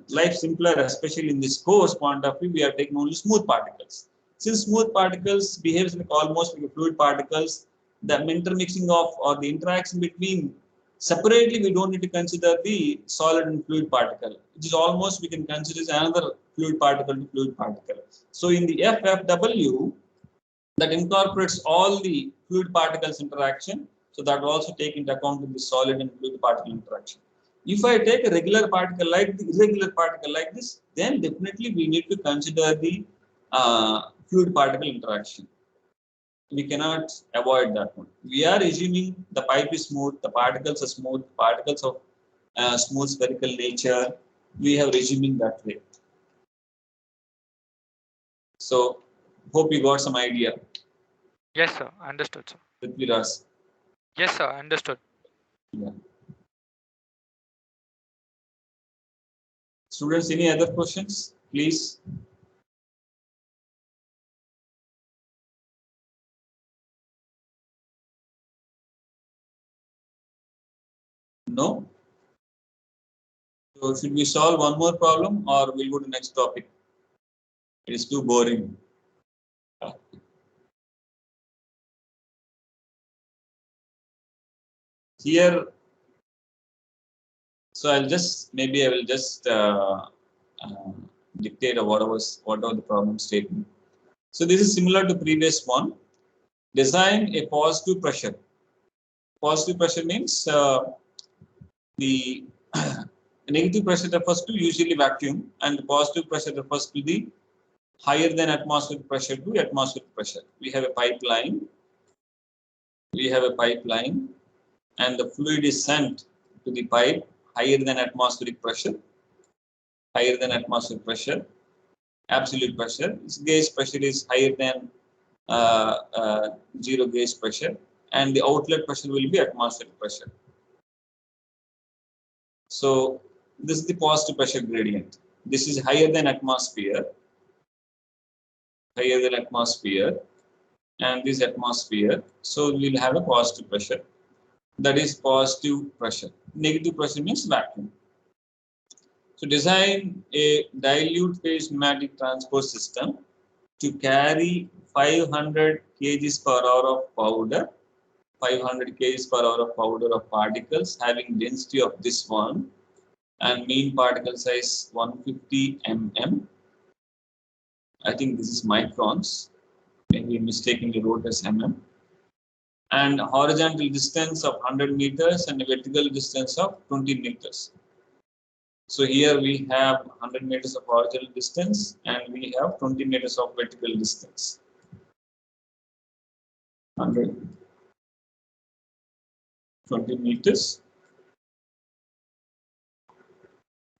life simpler, especially in this course point of view. We are taking only smooth particles. Since smooth particles behaves like almost like fluid particles, the intermixing of or the interaction between separately, we don't need to consider the solid and fluid particle. It is almost we can consider as another fluid particle to fluid particle. So in the FFW, that incorporates all the fluid particles interaction. So that will also take into account in the solid and fluid particle interaction. If I take a regular particle like the irregular particle like this, then definitely we need to consider the fluid particle interaction. We cannot avoid that one. We are assuming the pipe is smooth, the particles are smooth, particles of smooth spherical nature. We have assuming that way. So hope you got some idea. Yes, sir. Understood, sir. Prithviraj. Yes, sir. Understood. Yeah. Students, any other questions, please? No? So should we solve one more problem or we'll go to next topic? It is too boring. Here, so I will just dictate whatever the problem statement. So this is similar to previous one. Design a positive pressure. Positive pressure means the negative pressure refers to usually vacuum, and the positive pressure refers to the higher than atmospheric pressure to atmospheric pressure. We have a pipeline. And the fluid is sent to the pipe higher than atmospheric pressure. Absolute pressure. Its gauge pressure is higher than zero gauge pressure, and the outlet pressure will be atmospheric pressure. So this is the positive pressure gradient. This is higher than atmosphere, and this atmosphere. So we will have a positive pressure. That is positive pressure. Negative pressure means vacuum. So design a dilute phase pneumatic transport system to carry 500 kg per hour of powder, 500 kg per hour of powder of particles having density of this one and mean particle size 150 mm. I think this is microns. Maybe mistakenly wrote as mm. And horizontal distance of 100 meters and a vertical distance of 20 meters. So here we have 100 meters of horizontal distance and we have 20 meters of vertical distance. 120 meters,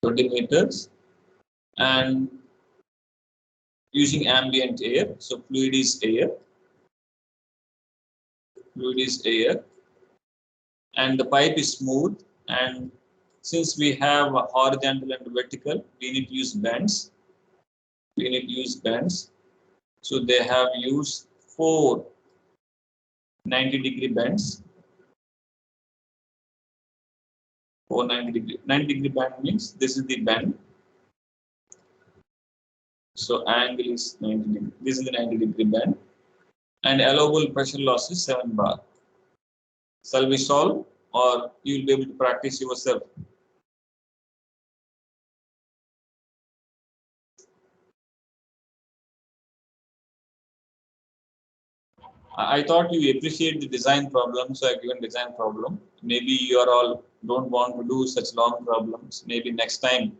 20 meters, and using ambient air. So fluid is air, and the pipe is smooth. And since we have a horizontal and vertical, we need to use bends. So they have used 4 90-degree bends. 4 90-degree. 90-degree bend means this is the bend. So angle is 90 degree. This is the 90-degree bend. And allowable pressure loss is 7 bar. Shall we solve, or you will be able to practice yourself? I thought you appreciate the design problem, so I given design problem. Maybe you are all don't want to do such long problems. Maybe next time,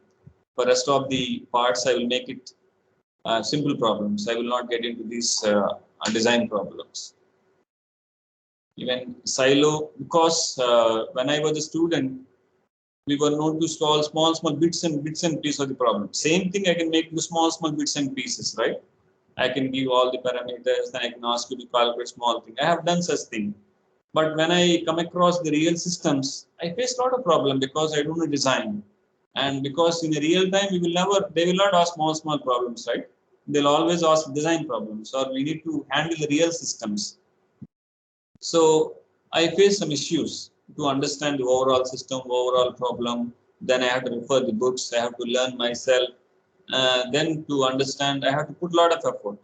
for rest of the parts, I will make it simple problems. I will not get into these design problems. Even silo, because when I was a student, we were known to solve small bits and pieces of the problem. Same thing I can make into small bits and pieces, right? I can give all the parameters, then I can ask you to calculate small thing. I have done such thing. But when I come across the real systems, I face a lot of problem because I don't know design. And because in a real time, they will not ask small problems, right? They'll always ask design problems, or we need to handle the real systems. So I face some issues to understand the overall system, overall problem. Then I have to refer the books. I have to learn myself. Then to understand, I have to put a lot of effort.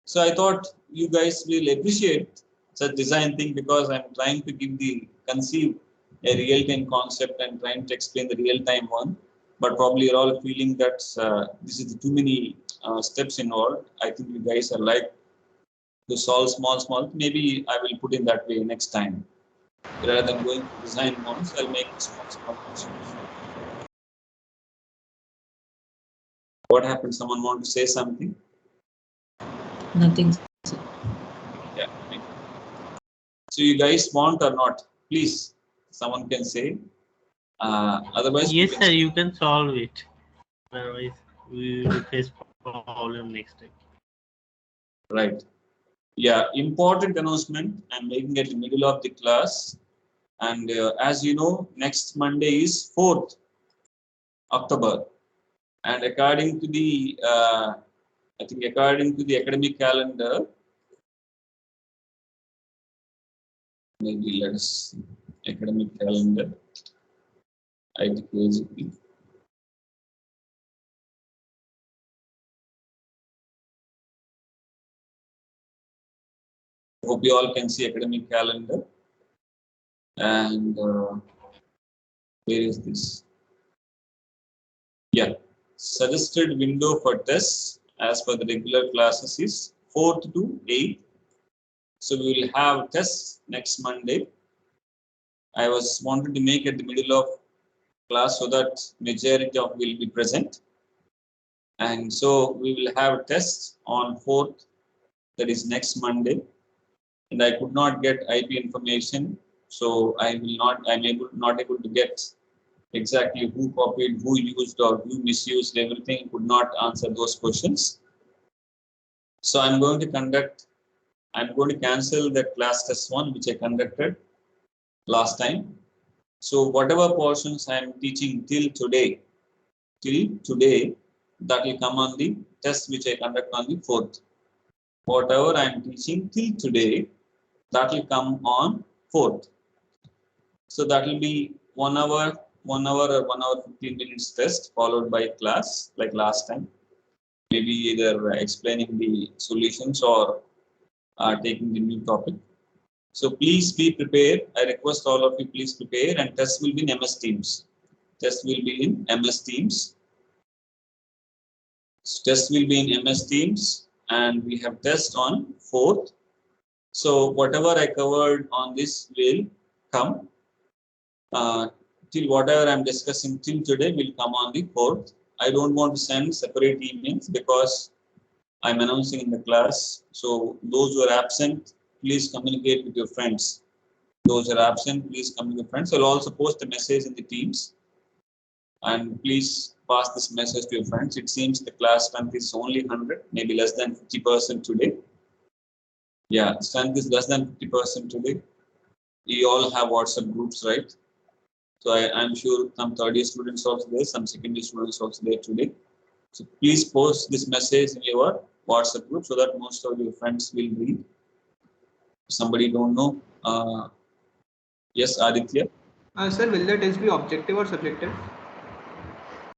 So I thought you guys will appreciate such design thing because I'm trying to conceive a real-time concept and trying to explain the real-time one. But probably you're all feeling that this is too many steps involved. I think you guys are like to solve small. Maybe I will put in that way next time. Rather than going to design once, I'll make small questions. What happened? Someone want to say something? Nothing. Yeah. So you guys want or not? Please, someone can say. Otherwise, Yes, sir, you can solve it. Otherwise, we will face problem next time. Right. Yeah, important announcement. I'm making it in the middle of the class. And as you know, next Monday is 4th October. And according to the, I think according to the academic calendar, maybe let us see, academic calendar, ITKGP. Hope you all can see academic calendar. And where is this? Yeah, suggested window for tests as per the regular classes is 4th to 8th. So we will have tests next Monday. I was wanted to make at the middle of class so that majority of will be present. And so we will have tests on 4th, that is next Monday. And I could not get IP information, so I'm not able to get exactly who copied, who used, or who misused everything. Could not answer those questions. So I'm going to cancel that class test 1 which I conducted last time. So whatever portions I am teaching till today, that will come on the test which I conduct on the 4th. Whatever I am teaching till today, that will come on 4th. So that will be 1 hour or 1 hour 15 minutes test followed by class like last time. Maybe either explaining the solutions or taking the new topic. So please be prepared. I request all of you please prepare, and test will be in MS Teams. Test will be in MS Teams. Test will be in MS Teams, and we have test on 4th. So whatever I covered on this will come till whatever I'm discussing till today will come on the 4th. I don't want to send separate emails because I'm announcing in the class. So those who are absent, please communicate with your friends. Those who are absent, please come with your friends. I'll also post a message in the Teams. And please pass this message to your friends. It seems the class strength is only 100, maybe less than 50% today. Yeah, strength is less than 50% today. You all have WhatsApp groups, right? So I'm sure some third year students also there, some second year students also there today. So please post this message in your WhatsApp group so that most of your friends will read. If somebody don't know. Yes, Aditya. Sir, will the test be objective or subjective?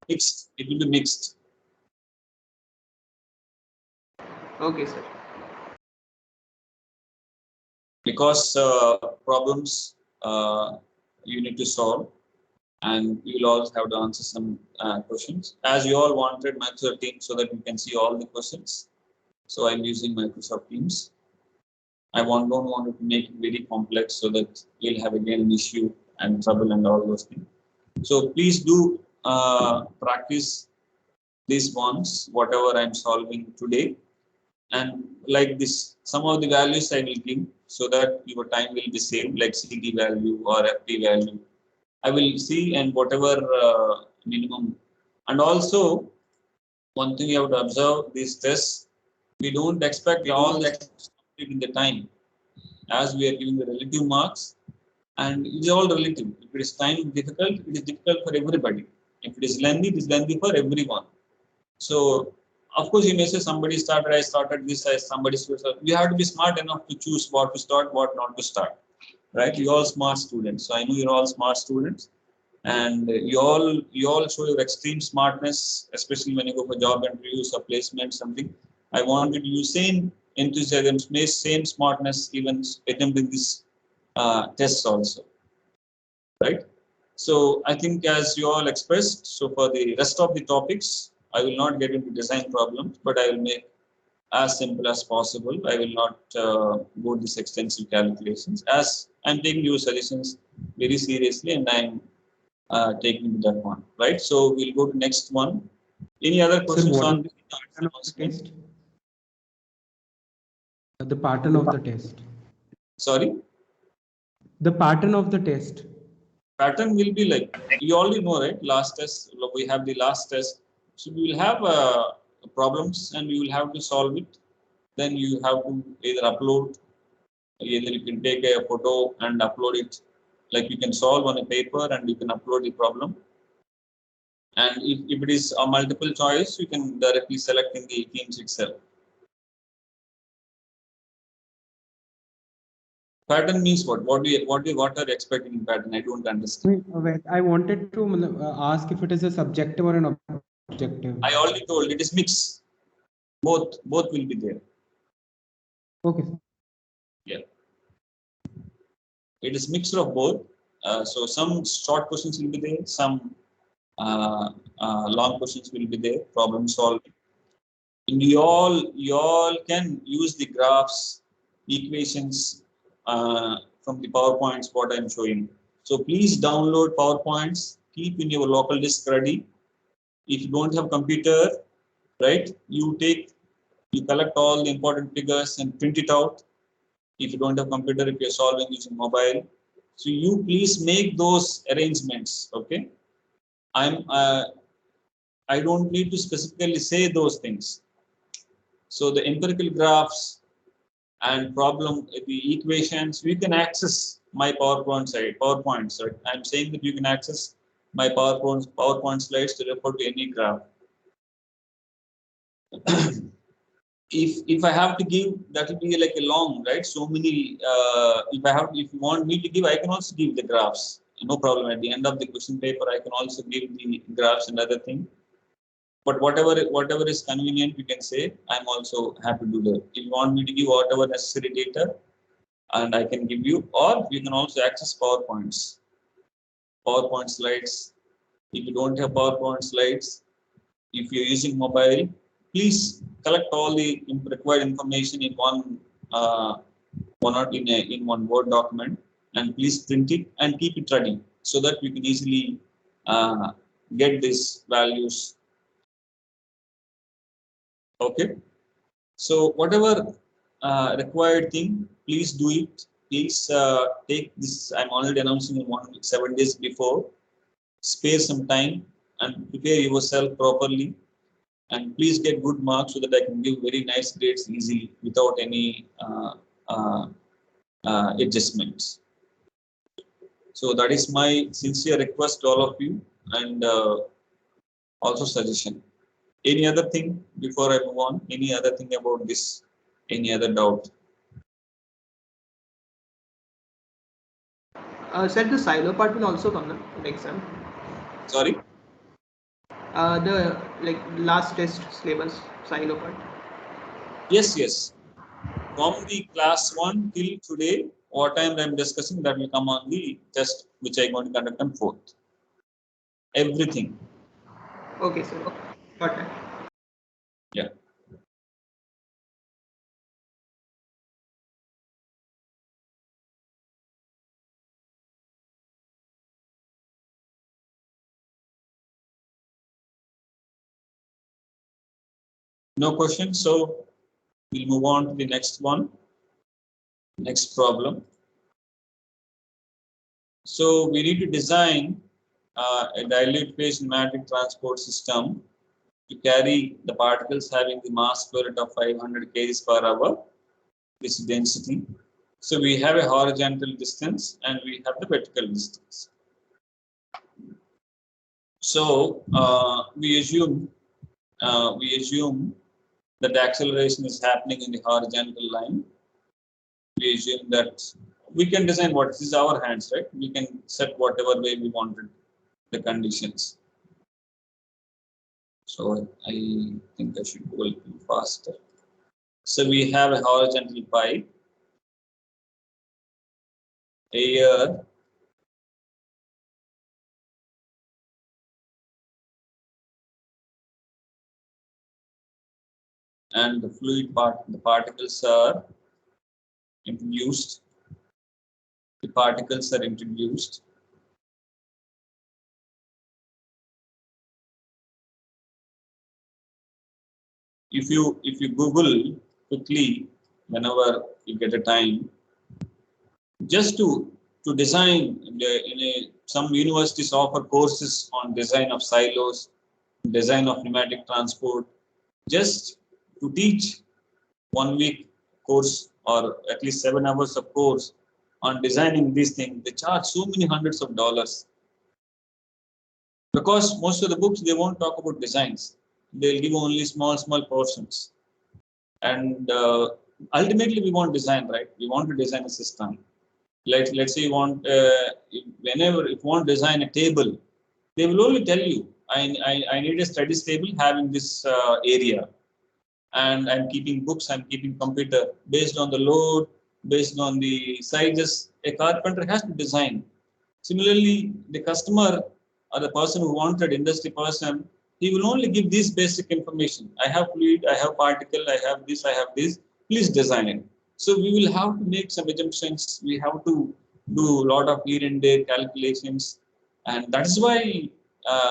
Mixed. It will be mixed. Okay, sir. Because problems you need to solve, and you will also have to answer some questions. As you all wanted Microsoft Teams so that you can see all the questions, so I'm using Microsoft Teams. I don't want to make it very complex so that you'll have again an issue and trouble and all those things. So please do practice these ones, whatever I'm solving today. And like this, some of the values I will give so that your time will be saved, like CT value or FT value. I will see, and whatever minimum. And also, one thing you have to observe these tests, we don't expect all that in the time, as we are giving the relative marks, and it is all relative. If it is time difficult, it is difficult for everybody. If it is lengthy for everyone. So, of course, you may say somebody started, I started this, somebody started. You have to be smart enough to choose what to start, what not to start, right? You're all smart students. So I know you're all smart students, and you all show your extreme smartness, especially when you go for job interviews or placement, something. I want you to use same enthusiasm, same smartness, even attempting this tests also, right? So I think as you all expressed, so for the rest of the topics, I will not get into design problems, but I will make as simple as possible. I will not go this extensive calculations, as I'm taking your suggestions very seriously, and I'm taking that one, right? So we'll go to next one. Any other Sir, questions what on is the pattern of the test? The pattern of the test. Sorry, The pattern of the test. pattern will be like, you already know, right? Last test, we have the last test. So we will have problems and we will have to solve it. Then you have to either upload, either you can take a photo and upload it. Like you can solve on a paper and you can upload the problem. And if it is a multiple choice, you can directly select in the Teams itself. Pattern means what? What are you expecting in pattern? I don't understand. I wanted to ask if it is a subjective or an objective. I already told it is mixed. Both will be there. Okay. Yeah. It is mixture of both. So some short questions will be there, some long questions will be there. Problem solving. And you all can use the graphs, equations from the PowerPoints what I'm showing. So please download PowerPoints. Keep in your local disk ready. If you don't have computer, right? You collect all the important figures and print it out. If you don't have computer, if you're solving using mobile, so you please make those arrangements. Okay, I don't need to specifically say those things. So the empirical graphs and problem, the equations, you can access my PowerPoints. Right? I'm saying that you can access my PowerPoint slides to refer to any graph. If I have to give, that will be like a long, right? So many. If you want me to give, I can also give the graphs. No problem. At the end of the question paper, I can also give the graphs and other thing. But whatever is convenient, you can say. I'm also happy to do that. If you want me to give whatever necessary data, and I can give you, or you can also access PowerPoint slides. If you don't have PowerPoint slides, if you're using mobile, please collect all the required information in one in one Word document, and please print it and keep it ready so that you can easily get these values. Okay. So whatever required thing, please do it. Please take this. I'm already announcing in 7 days before. Spare some time and prepare yourself properly. And please get good marks so that I can give very nice grades easily without any adjustments. So that is my sincere request to all of you, and also suggestion. Any other thing before I move on? Any other thing about this? Any other doubt? Sir, the silo part will also come in the exam. Sorry? The last test syllabus silo part. Yes, yes. From the class 1 till today, what time I'm discussing, that will come on the test which I'm going to conduct on 4th. Everything. Okay, sir. Got that. Yeah. No questions, so we'll move on to the next one. Next problem. So we need to design a dilute phase pneumatic transport system to carry the particles having the mass flow rate of 500 kg per hour. This density. So we have a horizontal distance and we have the vertical distance. So we assume that the acceleration is happening in the horizontal line. We assume that we can design what is our hands, right? We can set whatever way we wanted the conditions. So I think I should go a little faster. So we have a horizontal pipe, air, and the fluid part, the particles are introduced. The particles are introduced. If you Google quickly whenever you get a time, just to design some universities offer courses on design of silos, design of pneumatic transport. Just to teach 1 week course or at least 7 hours of course on designing these things, they charge so many hundreds of dollars. Because most of the books, they won't talk about designs. They'll give only small portions. And ultimately, we want design, right? We want to design a system. Let's say you want, whenever you want to design a table, they will only tell you, I need a studies table having this area. And I'm keeping books, I'm keeping computer. Based on the load, based on the sizes, a carpenter has to design. Similarly, the customer or the person who wanted, industry person, he will only give this basic information. I have fluid, I have particle, I have this, please design it. So we will have to make some assumptions. We have to do a lot of here and there calculations. And that is why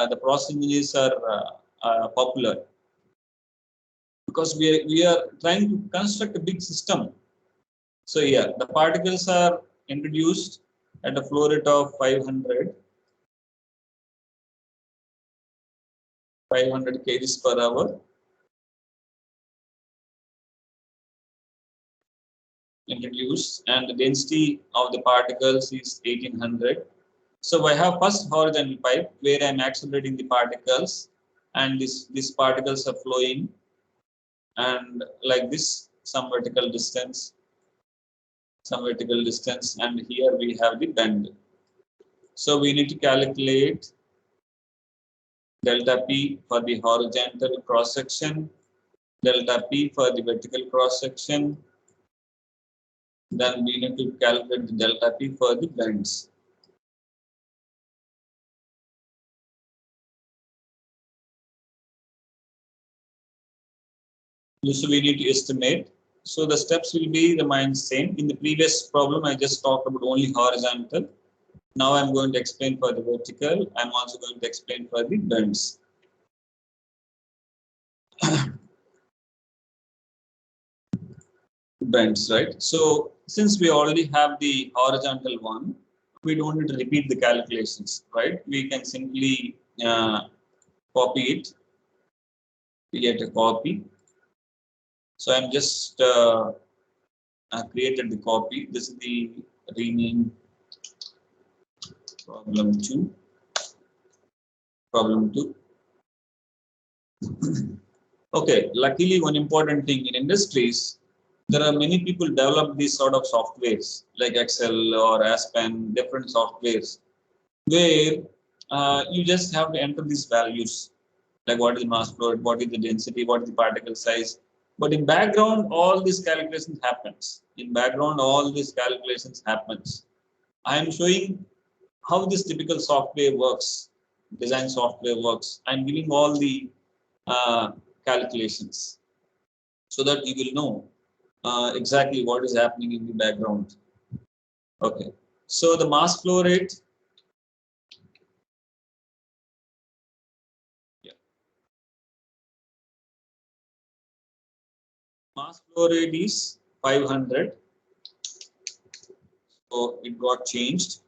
the process engineers are popular. Because we are trying to construct a big system. So yeah, the particles are introduced at a flow rate of 500 kg per hour. Introduced, and the density of the particles is 1800. So I have first horizontal pipe where I am accelerating the particles, and these particles are flowing, and like this, some vertical distance, and here we have the bend. So we need to calculate delta P for the horizontal cross section, delta P for the vertical cross section. Then we need to calculate the delta P for the bends. So we need to estimate. So the steps will be the same. In the previous problem, I just talked about only horizontal. Now I'm going to explain for the vertical. I'm also going to explain for the bends. Bends, right? So since we already have the horizontal one, we don't need to repeat the calculations, right? We can simply copy it, create a copy. So I'm just created the copy. This is the rename problem 2. Problem 2. Okay, luckily one important thing in industries, there are many people develop these sort of softwares like Excel or Aspen, different softwares, where you just have to enter these values, like what is the mass flow rate, what is the density, what is the particle size, But in background, all these calculations happens. In background, all these calculations happens. I am showing how this typical software works, design software works. I'm giving all the calculations so that you will know exactly what is happening in the background. Okay, so the mass flow rate. Yeah. Mass flow rate is 500. So it got changed.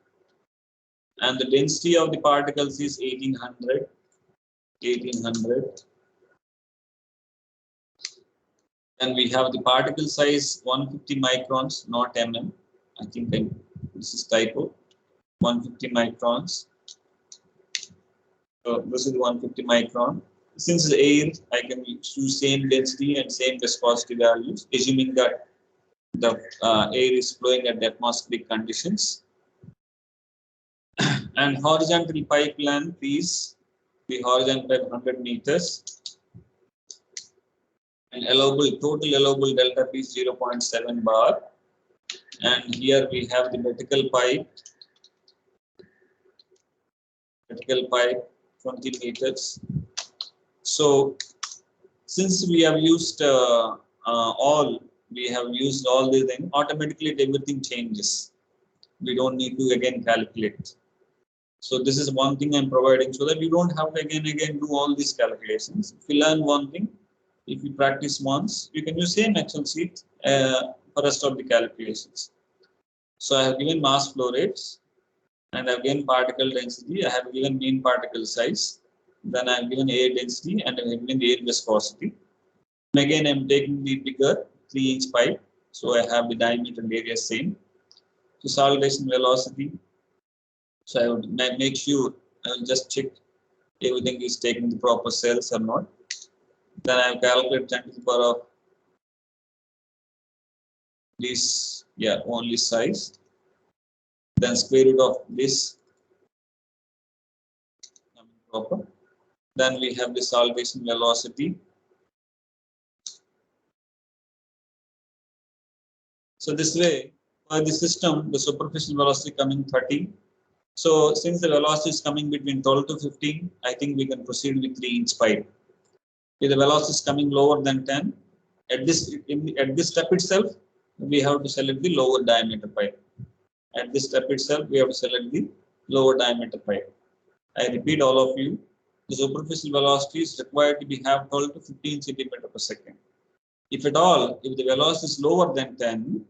And the density of the particles is 1800. 1800. And we have the particle size 150 microns, not mm. I think this is typo. 150 microns. So this is 150 micron. Since the air, I can choose same density and same viscosity values, assuming that the air is flowing at the atmospheric conditions. And horizontal pipe length is the horizontal pipe 100 meters. And total allowable delta P is 0.7 bar. And here we have the vertical pipe 20 meters. So since we have used all the things, automatically everything changes. We don't need to again calculate. So this is one thing I'm providing so that you don't have to again do all these calculations. If you learn one thing, if you practice once, you can use same Excel sheet for rest of the calculations. So I have given mass flow rates, and I have given particle density. I have given mean particle size. Then I have given air density and I have given air viscosity. And again, I'm taking the bigger 3-inch pipe. So I have the diameter and area same. So salvation velocity. So I would make sure I will just check everything is taking the proper cells or not. Then I will calculate 10 to the power of this, only size. Then square root of this proper. Then we have the salvation velocity. So this way, for the system, the superficial velocity coming 30. So since the velocity is coming between 12 to 15, I think we can proceed with 3-inch pipe. If the velocity is coming lower than 10, at this step itself, we have to select the lower diameter pipe. At this step itself, we have to select the lower diameter pipe. I repeat all of you, the superficial velocity is required to be have 12 to 15 centimeter per second. If at all, if the velocity is lower than 10,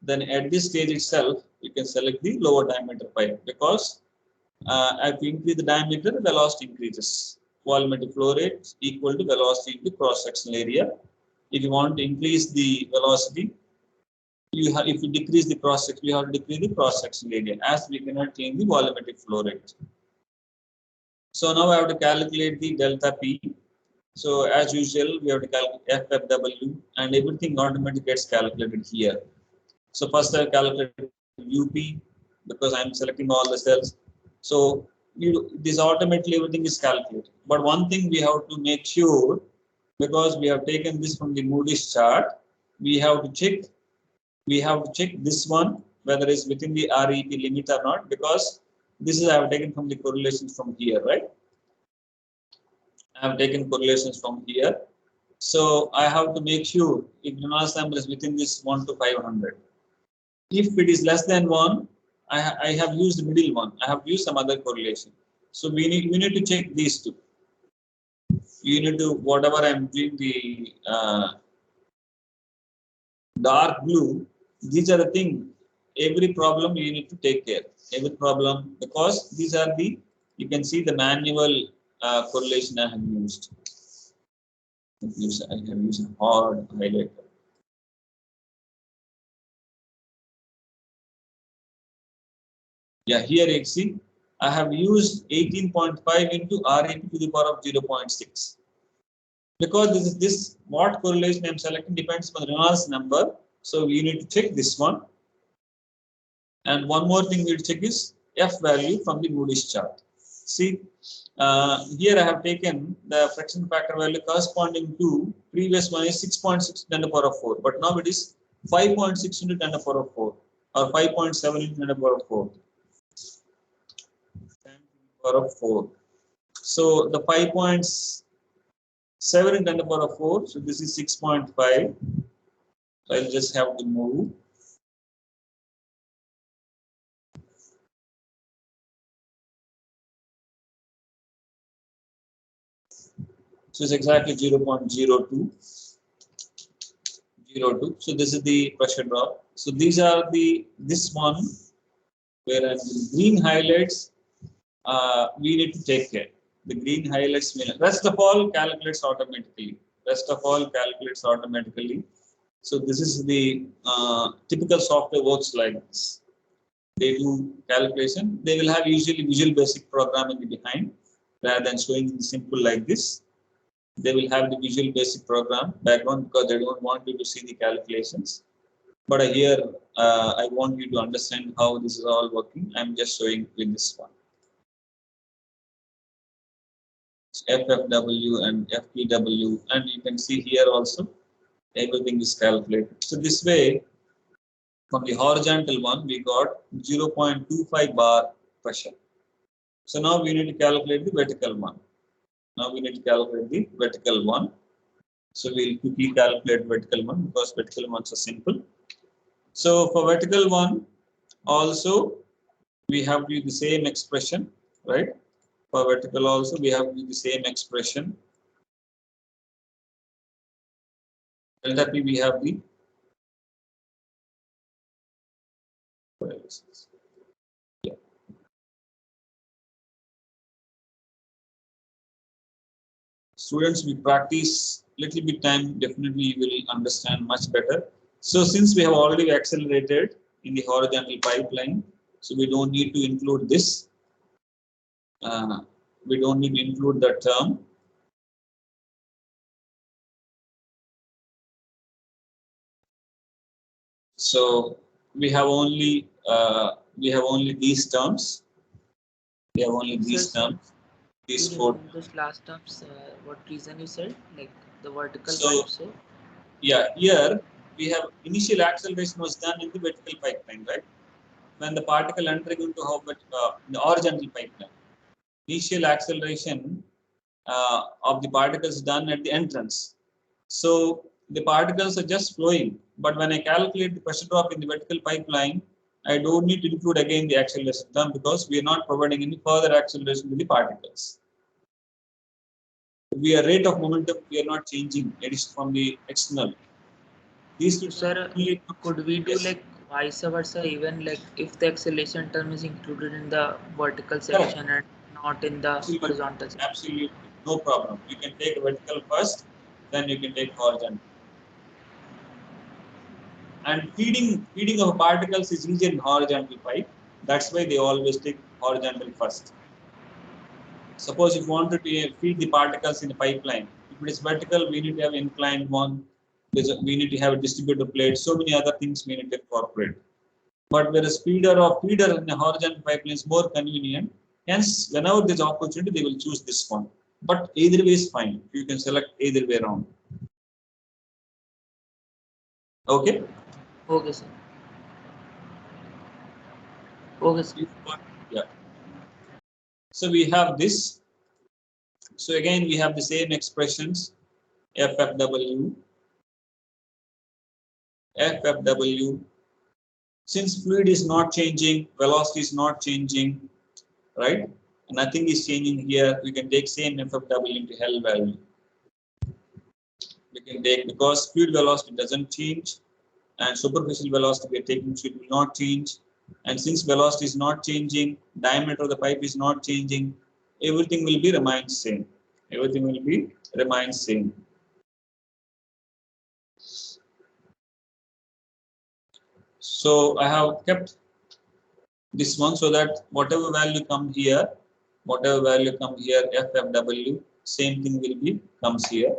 then at this stage itself, you can select the lower diameter pipe, because if you increase the diameter, the velocity increases. Volumetric flow rate equal to velocity into cross-sectional area. If you want to increase the velocity, if you decrease the cross-section, you have to decrease the cross-sectional area, as we cannot change the volumetric flow rate. So now I have to calculate the delta P. So as usual, we have to calculate FFW, and everything automatically gets calculated here. So first I calculate UP, because I'm selecting all the cells. So this automatically everything is calculated. But one thing we have to make sure, because we have taken this from the Moody's chart, we have to check this one whether it's within the REP limit or not, because this is I have taken from the correlations from here, right? I have taken correlations from here. So I have to make sure if Reynolds number is within this 1 to 500. If it is less than 1, I have used the middle one. I have used some other correlation. So you need to check these two. You need to, whatever I'm doing the dark blue, these are the things. Every problem you need to take care. Every problem, because these are you can see the manual correlation I have used. I have used a hard highlighter. Yeah, here you see, I have used 18.5 into RAP to the power of 0.6. Because this what correlation I'm selecting depends on the Reynolds number. So we need to check this one. And one more thing we'll check is F value from the Moody's chart. See, here I have taken the friction factor value corresponding to previous one is 6.6 10 to the power of 4, but now it is 5.6 into 10 to the power of 4 or 5.7 into 10 to the power of 4. 10 to the power of 4. So the 5.7 into 10 to the power of 4. So this is 6.5. So I'll just have to move. So it's exactly 0.02. So this is the pressure drop. So these are this one where the green highlights we need to take care. The green highlights rest of all calculates automatically. So this is the typical software works like this. They do calculation. They will have usually Visual Basic programming behind rather than showing simple like this. They will have the Visual Basic program background because they don't want you to see the calculations. But here I want you to understand how this is all working. I'm just showing with this one. FFW and FPW, and you can see here also everything is calculated. So this way, from the horizontal one, we got 0.25 bar pressure. So now we need to calculate the vertical one. So we'll quickly calculate vertical one because vertical ones are simple. So for vertical one, also we have to use the same expression, right? For vertical also we have to use the same expression. Delta P we have the students, we practice little bit time, definitely you will understand much better. So since we have already accelerated in the horizontal pipeline, so we don't need to include this. We don't need to include that term. So we have only these terms. These You four. remove this last terms. What reason you said? Like the vertical So, pipe. So yeah, here we have initial acceleration was done in the vertical pipeline, right? When the particle entering into the horizontal pipeline, initial acceleration of the particles done at the entrance. So the particles are just flowing, but when I calculate the pressure drop in the vertical pipeline, I don't need to include again the acceleration term because we are not providing any further acceleration to the particles. We are rate of momentum, we are not changing. It is from the external. These two, sir, could we do yes, like vice versa, even like if the acceleration term is included in the vertical section and not in the horizontal section? Absolutely, no problem. You can take vertical first, then you can take horizontal. And feeding of particles is easier in horizontal pipe. That's why they always take horizontal first. Suppose if you wanted to feed the particles in the pipeline, if it is vertical, we need to have inclined one. We need to have a distributor plate. So many other things we need to incorporate. But whereas feeder in a horizontal pipeline is more convenient. Hence, whenever there's opportunity, they will choose this one. But either way is fine. You can select either way around. Okay. Okay, sir. Okay, sir. Yeah. So we have this. So again, we have the same expressions. FFW. Since fluid is not changing, velocity is not changing, right? Nothing is changing here. We can take same FFW into L value. We can take because fluid velocity doesn't change, and superficial velocity we are taking fluid will not change. And since velocity is not changing, diameter of the pipe is not changing, everything will be remains same. So I have kept this one so that whatever value come here, FFW, same thing will be comes here.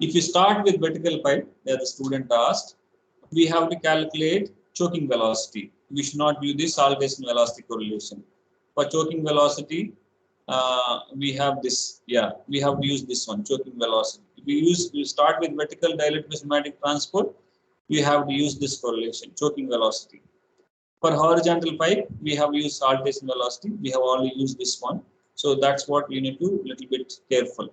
If you start with vertical pipe, that the student asked, we have to calculate choking velocity. We should not use this saltation velocity correlation. For choking velocity, we have this, we have to use this one, choking velocity. If we start with vertical dilute pneumatic transport, we have to use this correlation, choking velocity. For horizontal pipe, we have used saltation velocity. We have only used this one. So that's what we need to little bit careful.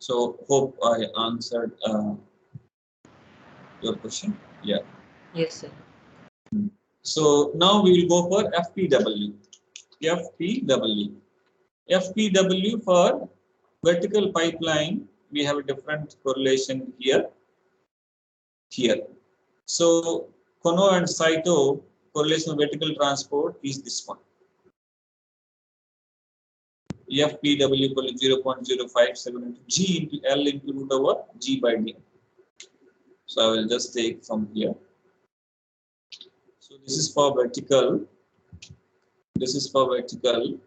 So hope I answered your question. Yeah. Yes, sir. So now we will go for FPW. FPW. FPW for vertical pipeline, we have a different correlation here. So Kono and Saito correlation of vertical transport is this one. FPW equal to 0.057 into G into L into root over G by D. So I will just take from here. So this is for vertical. This is for vertical.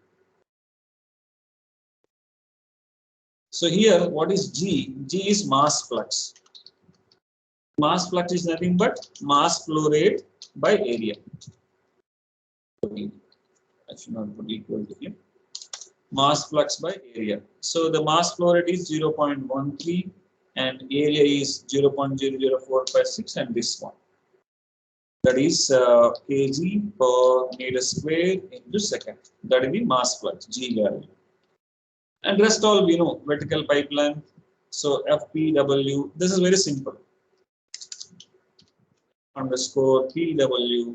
So here, what is G? G is mass flux. Mass flux is nothing but mass flow rate by area. I should not put equal to here. Mass flux by area. So the mass flow rate is 0.13 and area is 0.00456 and this one. That is kg per meter square into second. That is the mass flux, G value. And rest all we know, vertical pipeline. So FPW, this is very simple. Underscore PW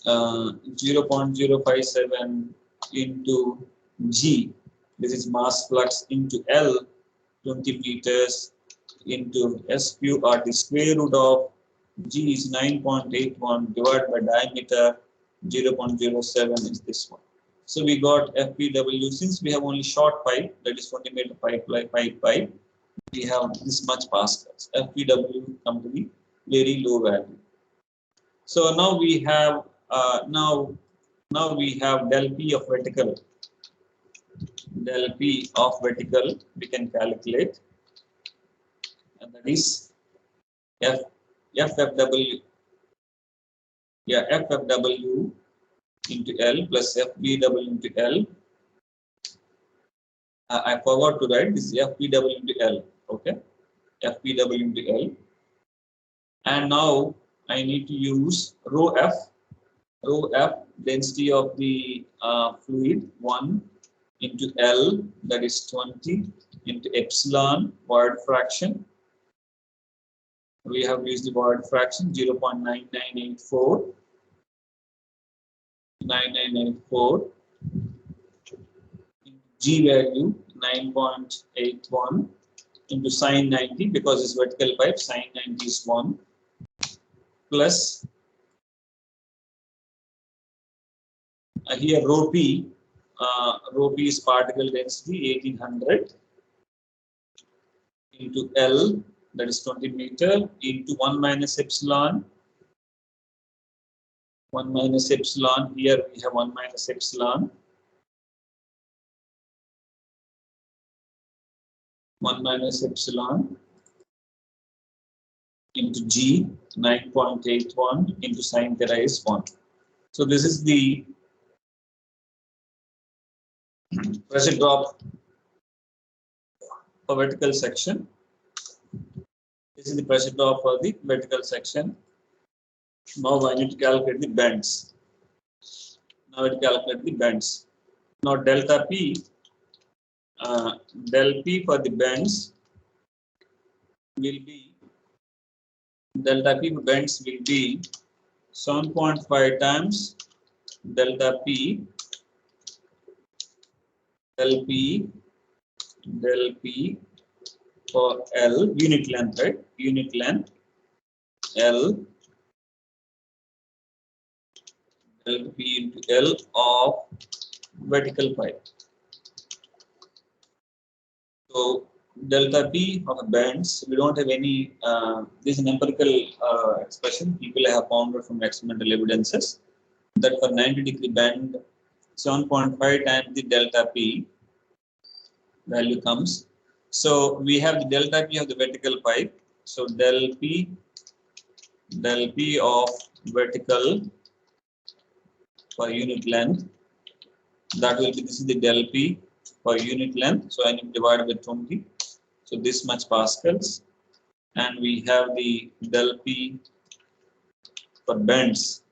0.057 into G. This is mass flux into L, 20 meters into SQ or the square root of G is 9.81 divided by diameter 0.07 is this one. So we got FPW. Since we have only short pipe, that is 20 meter pipe, we have this much pascals. FPW come to be very low value. So now we have now we have del P of vertical. Del P of vertical we can calculate, and that is FFW. Yeah, FFW into L plus FBW into L. I forgot to write this FPW into L. Okay, FPW into L. And now I need to use rho F. Rho F, density of the fluid 1 into L, that is 20 into epsilon void fraction. We have used the void fraction 0.9984. 9984. G value 9.81 into sine 90 because it's vertical pipe, sine 90 is 1 plus here rho P is particle density 1800 into L, that is 20 meter, into 1 minus epsilon. 1 minus epsilon, here we have 1 minus epsilon. 1 minus epsilon into G 9.81 into sine theta is 1. So this is the pressure drop for vertical section. This is the pressure drop for the vertical section. Now I need to calculate the bends. Now it calculate the bends. Now delta P, del P for the bends will be, delta P for bends will be 7.5 times delta P, del P for L, unit length, right? Unit length, L, del P into L of vertical pipe. So delta P of bends, we don't have any, this is an empirical expression people have found from experimental evidences that for 90-degree bend, 7.5 times the delta P value comes. So we have the delta P of the vertical pipe. So del P del P of vertical per unit length. That will be, this is the del P per unit length. So I need to divide by 20. So this much pascals. And we have the del P for bends.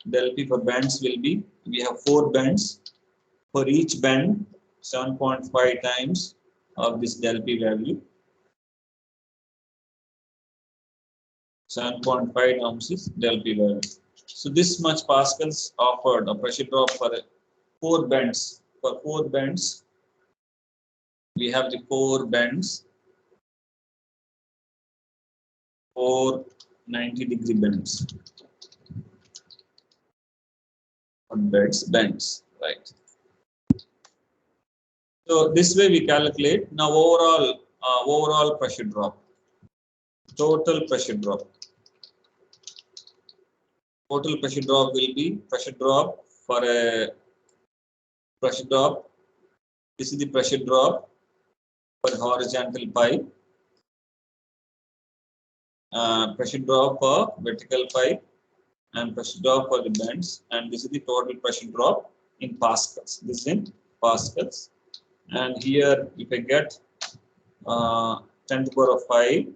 Del P for bends will be, we have 4 bends. For each bend, 7.5 times of this del P value. 7.5 times is del P value. So this much pascals offered a pressure drop for 4 bends. For 4 bends, we have the 4 bends, 4 90-degree bends. Bends, right? So this way we calculate now overall pressure drop, total pressure drop. Total pressure drop will be pressure drop for a pressure drop. This is the pressure drop for horizontal pipe. Pressure drop for vertical pipe and pressure drop for the bends, and this is the total pressure drop in pascals. This is in pascals, and here if I get 10 to the power of 5,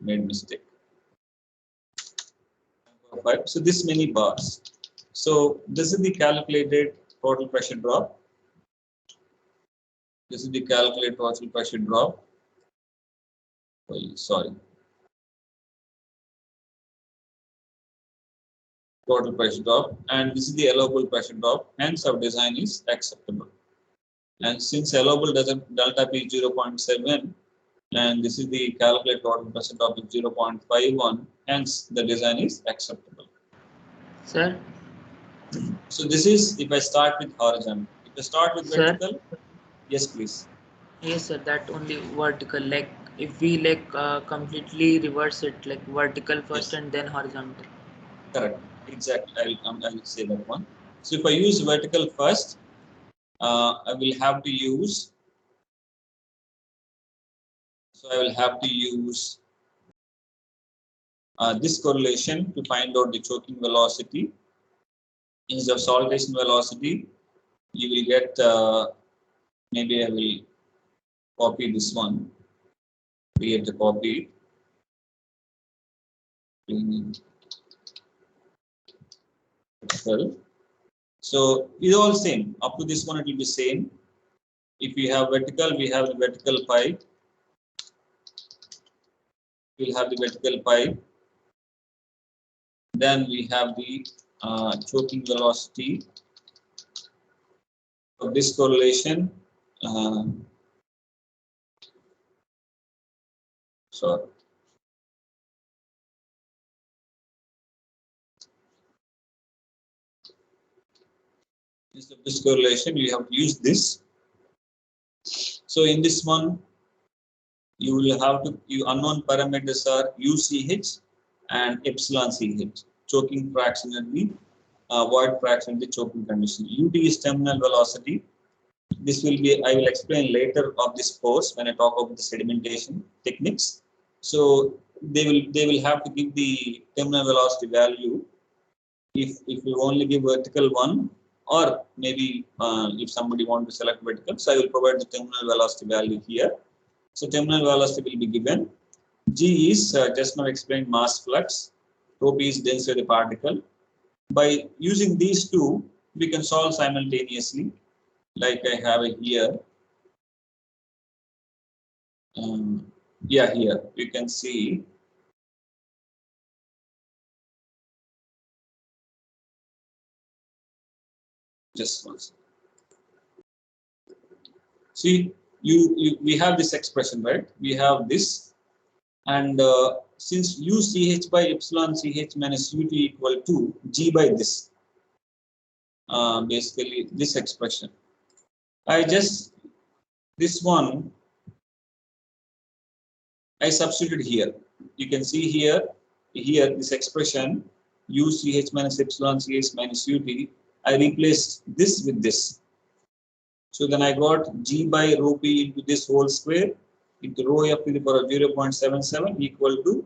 made mistake. 5. So this many bars. So this is the calculated total pressure drop. This is the calculated total pressure drop. Sorry. Total pressure drop, and this is the allowable pressure drop. Hence, our design is acceptable. And since allowable delta P is 0.7, and this is the calculated total pressure drop is 0.51, hence the design is acceptable. Sir, So this is if I start with horizontal. If I start with Sir? vertical, yes, please. yes, sir, that only vertical. Like if we completely reverse it, like vertical first Yes. and then horizontal. Correct. Exactly. I'll say that one. So if I use vertical first, I will have to use. So I will have to use this correlation to find out the choking velocity. Instead of saltation velocity, you will get. Maybe I will copy this one. Create a copy. So it's all same. Up to this one, it will be same. If we have vertical, we have the vertical pipe. We'll have the vertical pipe. Then we have the choking velocity. For this correlation, sorry. Instead of this correlation, you have to use this. So in this one, you will have to, unknown parameters are UCH and epsilon CH, choking fraction and the void fraction in the choking condition. UT is terminal velocity. This will be, I will explain later of this course when I talk about the sedimentation techniques. So they will have to give the terminal velocity value if you only give vertical one, or maybe if somebody want to select vertical. So I will provide the terminal velocity value here. So terminal velocity will be given. G is just now explained mass flux. Rho P is density of the particle. By using these two, we can solve simultaneously. Like I have it here. Yeah, here you can see. Just one second. See, we have this expression, right? We have this, and since UCH by epsilon CH minus UT equal to G by this, basically this expression. This one, I substituted here. You can see here this expression UCH minus epsilon CH minus UT. I replaced this with this. So then I got G by rho P into this whole square into rho f to the power of 0.77 equal to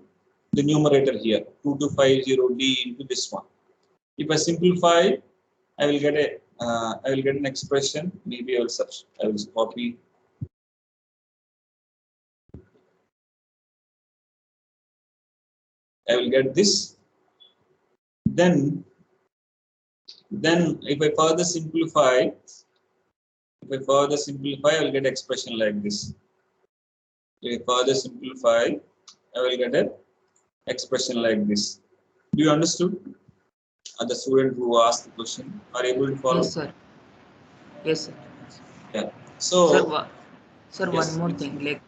the numerator here, 2250d into this one. If I simplify, I will get an expression. Maybe I will copy. I will get this. Then if I further simplify, I will get expression like this. If I further simplify, I will get an expression like this. Do you understood? The student who asked the question are able to follow? Yes, sir. Yes, sir. Yeah. So, Sir, yes, one more please. thing, like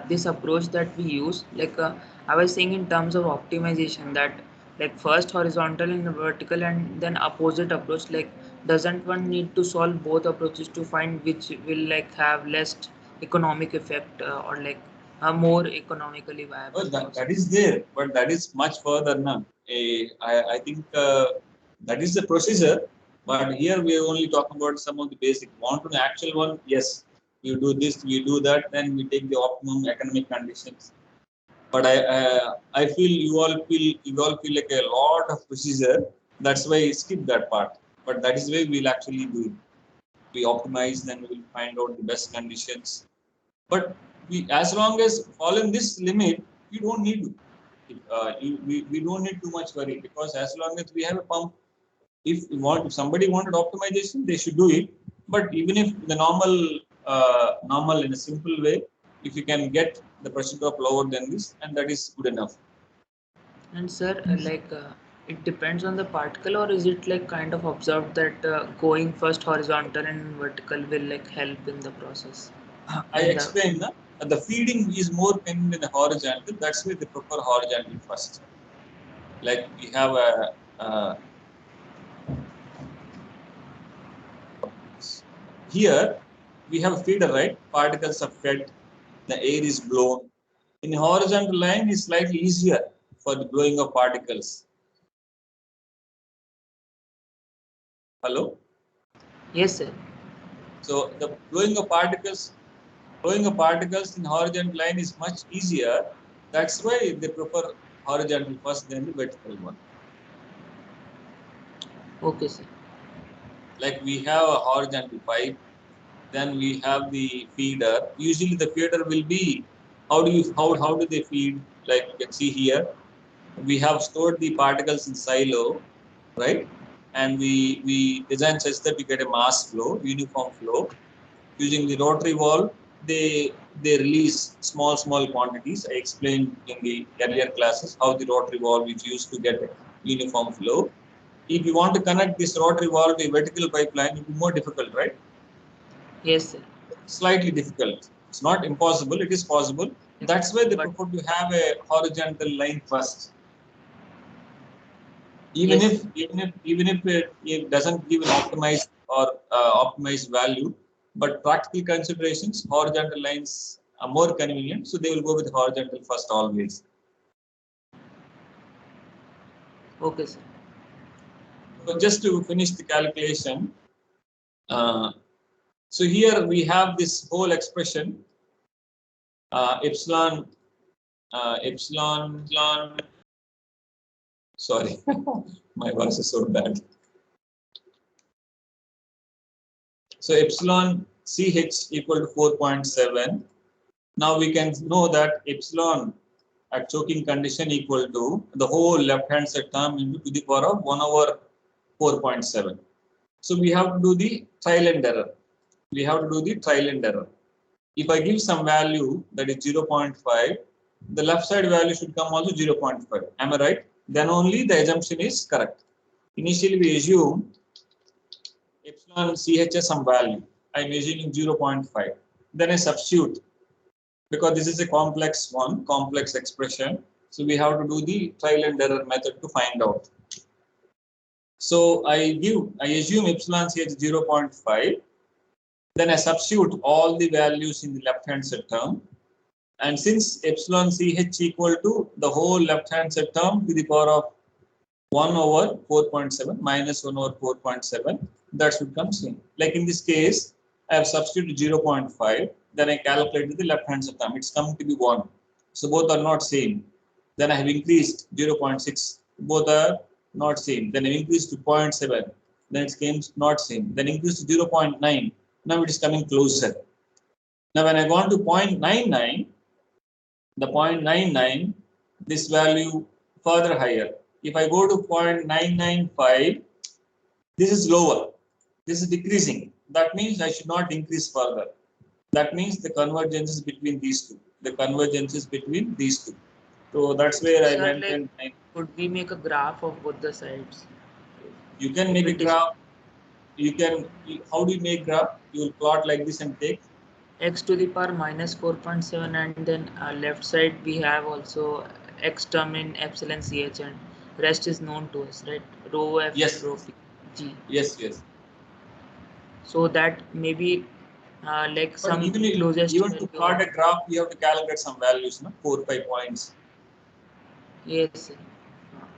this approach that we use, like I was saying in terms of optimization that like first horizontal and vertical and then opposite approach, like doesn't one need to solve both approaches to find which will like have less economic effect or like a more economically viable Oh, that process? is there, but that is much further now. I think that is the procedure, but here we are only talking about some of the basic. Want an actual one? Yes, you do this, we do that, then we take the optimum economic conditions. But I feel you all feel like a lot of procedure. That's why I skip that part. But that is why we'll actually do it. We optimize, then we'll find out the best conditions. But as long as following this limit, you don't need to. We don't need too much worry, because as long as we have a pump, if somebody wanted optimization, they should do it. But even if the normal in a simple way, if you can get the pressure drop lower than this, and that is good enough. And sir, it depends on the particle, or is it like kind of observed that going first horizontal and vertical will like help in the process? I explained that the feeding is more convenient in the horizontal. That's why they prefer horizontal first. Like we have here we have a feeder, right? Particles are fed, the air is blown. In the horizontal line is slightly easier for the blowing of particles. Hello? Yes, sir. So the blowing of particles in horizontal line is much easier. That's why they prefer horizontal first than the vertical one. Okay, sir. Like we have a horizontal pipe, then we have the feeder. Usually the feeder will be, how do they feed? Like you can see here, we have stored the particles in silo, right? And we design such that you get a mass flow, uniform flow. Using the rotary valve, they release small quantities. I explained in the earlier classes how the rotary valve is used to get a uniform flow. If you want to connect this rotary valve to a vertical pipeline, it will be more difficult, right? Yes, sir. Slightly difficult. It's not impossible. It is possible. That's why they prefer to have a horizontal line first. Even Yes. if it doesn't give an optimized or optimized value, but practical considerations, horizontal lines are more convenient, so they will go with horizontal first always. Okay, sir. So just to finish the calculation, so here we have this whole expression, epsilon. Sorry, my voice is so bad. So epsilon CH equal to 4.7. Now we can know that epsilon at choking condition equal to the whole left-hand side term into to the power of 1 over 4.7. So we have to do the trial and error. If I give some value that is 0.5, the left side value should come also 0.5. Am I right? Then only the assumption is correct. Initially we assume epsilon CH has some value. I am assuming 0.5. Then I substitute, because this is a complex expression. So we have to do the trial and error method to find out. So I assume epsilon CH 0.5. Then I substitute all the values in the left-hand side term. And since epsilon CH equal to the whole left-hand side term to the power of 1 over 4.7 minus 1 over 4.7, that should come same. Like in this case, I have substituted 0.5. Then I calculated the left hand side term. It's coming to be 1. So both are not same. Then I have increased 0.6. Both are not same. Then I increased to 0.7. Then it came not same. Then increased to 0.9. Now it is coming closer. Now when I go on to 0.99, the 0.99, this value further higher. If I go to 0.995, this is lower. This is decreasing. That means I should not increase further. That means the convergence is between these two. The convergence is between these two. So that's where I Sir, went like, and could we make a graph of both the sides? you can make a graph. You can. How do you make graph? You will plot like this and take X to the power minus 4.7, and then left side we have also x term in epsilon ch, and rest is known to us, right? Rho f yes, and rho p g. yes. So that maybe like But some even closest to value plot of, a graph, you have to calculate some values, no? 4-5 points. yes, sir.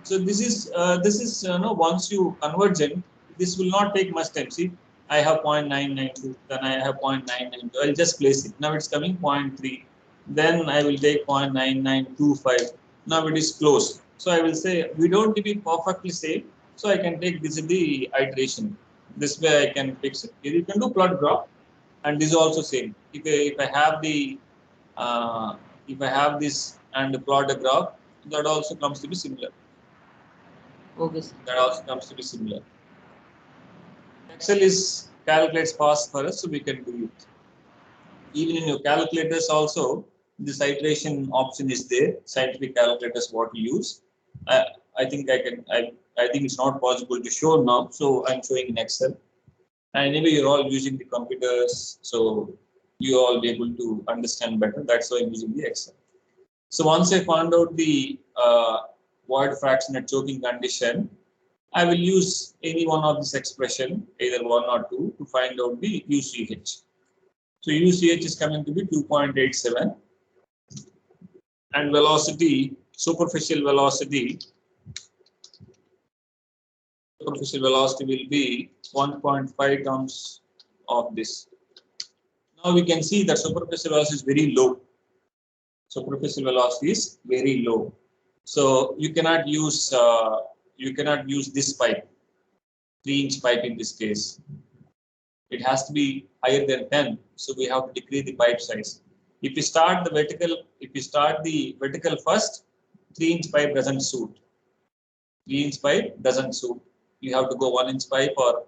So this is no, once you convergent, this will not take much time. See, I have 0.992, then I have 0.992. I'll just place it. Now it's coming 0.3. Then I will take 0.9925. Now it is close. So I will say we don't be perfectly same. So I can take this is the iteration. This way I can fix it. You can do plot graph, and this is also same. If I have the if I have this and plot a graph, that also comes to be similar. Okay, sir. That also comes to be similar. Excel is calculates fast for us, so we can do it. Even in your calculators also, this iteration option is there. Scientific calculators what you use. I think I can. I think it's not possible to show now, so I'm showing in Excel. And anyway, you're all using the computers, so you all be able to understand better. That's why I'm using the Excel. So once I found out the void fraction at choking condition, I will use any one of this expression, either 1 or 2, to find out the UCH. So UCH is coming to be 2.87, and velocity, superficial velocity will be 1.5 times of this. Now we can see that superficial velocity is very low. Superficial velocity is very low. So you cannot use this pipe, 3-inch pipe in this case. It has to be higher than 10. So we have to decrease the pipe size. If you start the vertical first, 3-inch pipe doesn't suit. 3-inch pipe doesn't suit. You have to go 1-inch pipe or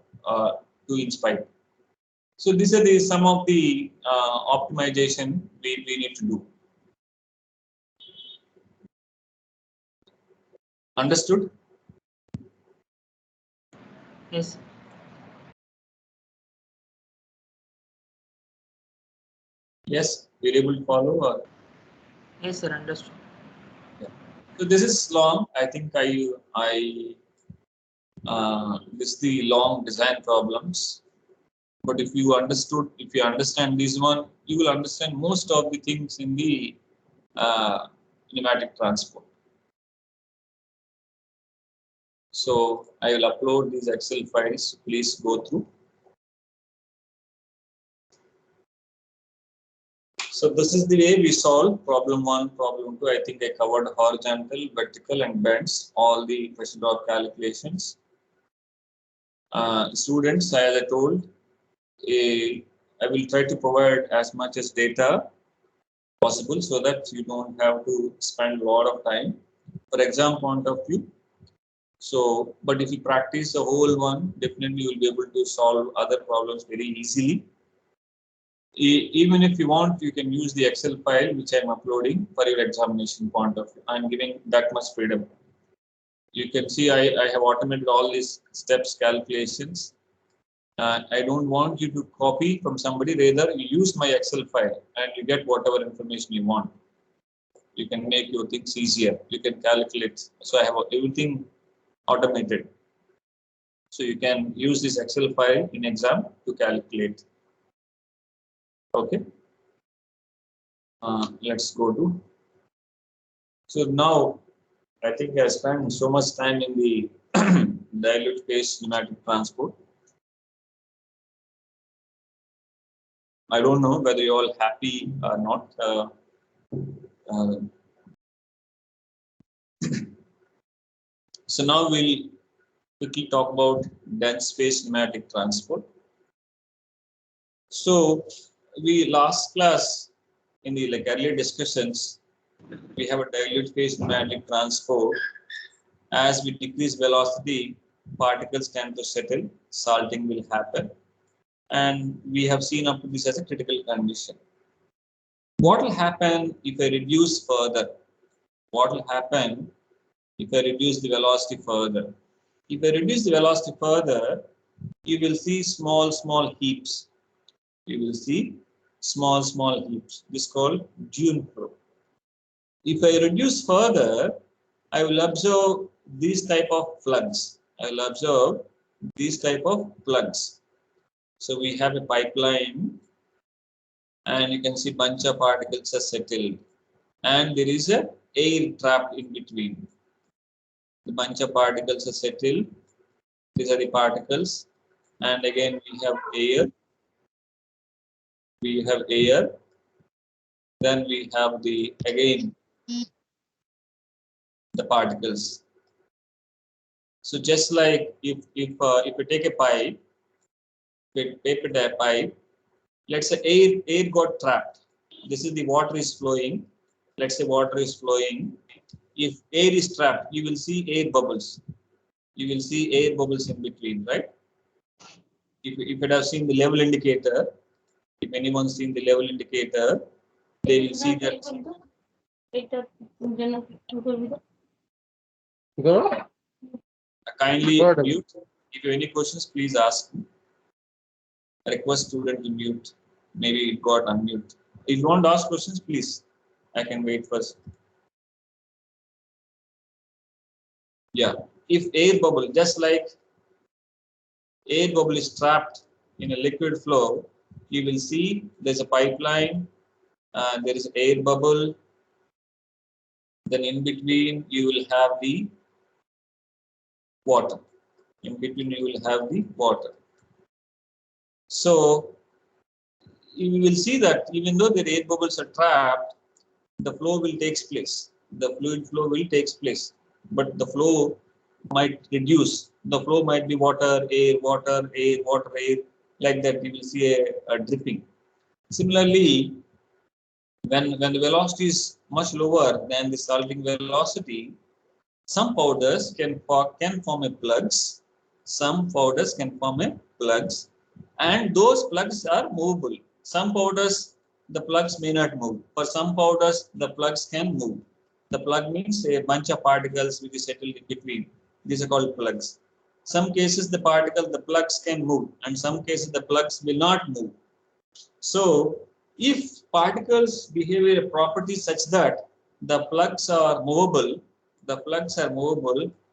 2-inch pipe. So these are some of the optimization we need to do. Understood? Yes. Yes, we're able to follow. Or? Yes, sir. Understood. Yeah. So this is long. I think this is the long design problems. But if you understand this one, you will understand most of the things in the pneumatic transport. So I will upload these Excel files. Please go through. So this is the way we solve problem 1, problem 2. I think I covered horizontal, vertical, and bends, all the pressure drop calculations. Students, as I told, I will try to provide as much as data possible so that you don't have to spend a lot of time for exam point of view. So, but if you practice the whole one, definitely you will be able to solve other problems very easily. Even if you want, you can use the Excel file which I'm uploading for your examination point of view. I'm giving that much freedom. You can see I have automated all these steps calculations. I don't want you to copy from somebody, rather you use my Excel file and you get whatever information you want. You can make your things easier. You can calculate. So I have everything automated. So you can use this Excel file in exam to calculate. Okay. Let's go to. So now I think I spent so much time in the dilute phase pneumatic transport. I don't know whether you're all happy or not. So now we'll quickly talk about dense space pneumatic transport. So we last class in the earlier discussions, we have a dilute phase pneumatic transport. As we decrease velocity, particles tend to settle, salting will happen, and we have seen up to this as a critical condition. What will happen if I reduce further? What will happen if I reduce the velocity further? If I reduce the velocity further, you will see small heaps. You will see small heaps. This is called dune flow. If I reduce further, I will observe these type of plugs. I will observe these type of plugs. So we have a pipeline, and you can see bunch of particles are settled, and there is a air trapped in between. The bunch of particles are settled. These are the particles, and again we have air. We have air. Then we have the again the particles. So just like if we take a pipe, let's say air got trapped. This is the water is flowing. Let's say water is flowing. If air is trapped, you will see air bubbles. You will see air bubbles in between, right? If you have seen the level indicator, if anyone's seen the level indicator, they will see that. Kindly mute. If you have any questions, please ask. I request student to mute. Maybe it got unmute. If you want to ask questions, please. I can wait first. Yeah. If air bubble, just like air bubble is trapped in a liquid flow, you will see there's a pipeline, there is air bubble. Then in between you will have the water. In between you will have the water. So you will see that even though the air bubbles are trapped, the flow will take place. The fluid flow will take place, but the flow might reduce. The flow might be water, air, water, air, water, air, like that. You will see a dripping. Similarly, when the velocity is much lower than the salting velocity, some powders can form a plugs. Some powders can form a plugs, and those plugs are movable. Some powders, the plugs may not move. For some powders, the plugs can move. The plug means a bunch of particles which is settled in between. These are called plugs. Some cases the plugs can move, and some cases the plugs will not move. So if particles behave a property such that the plugs are movable,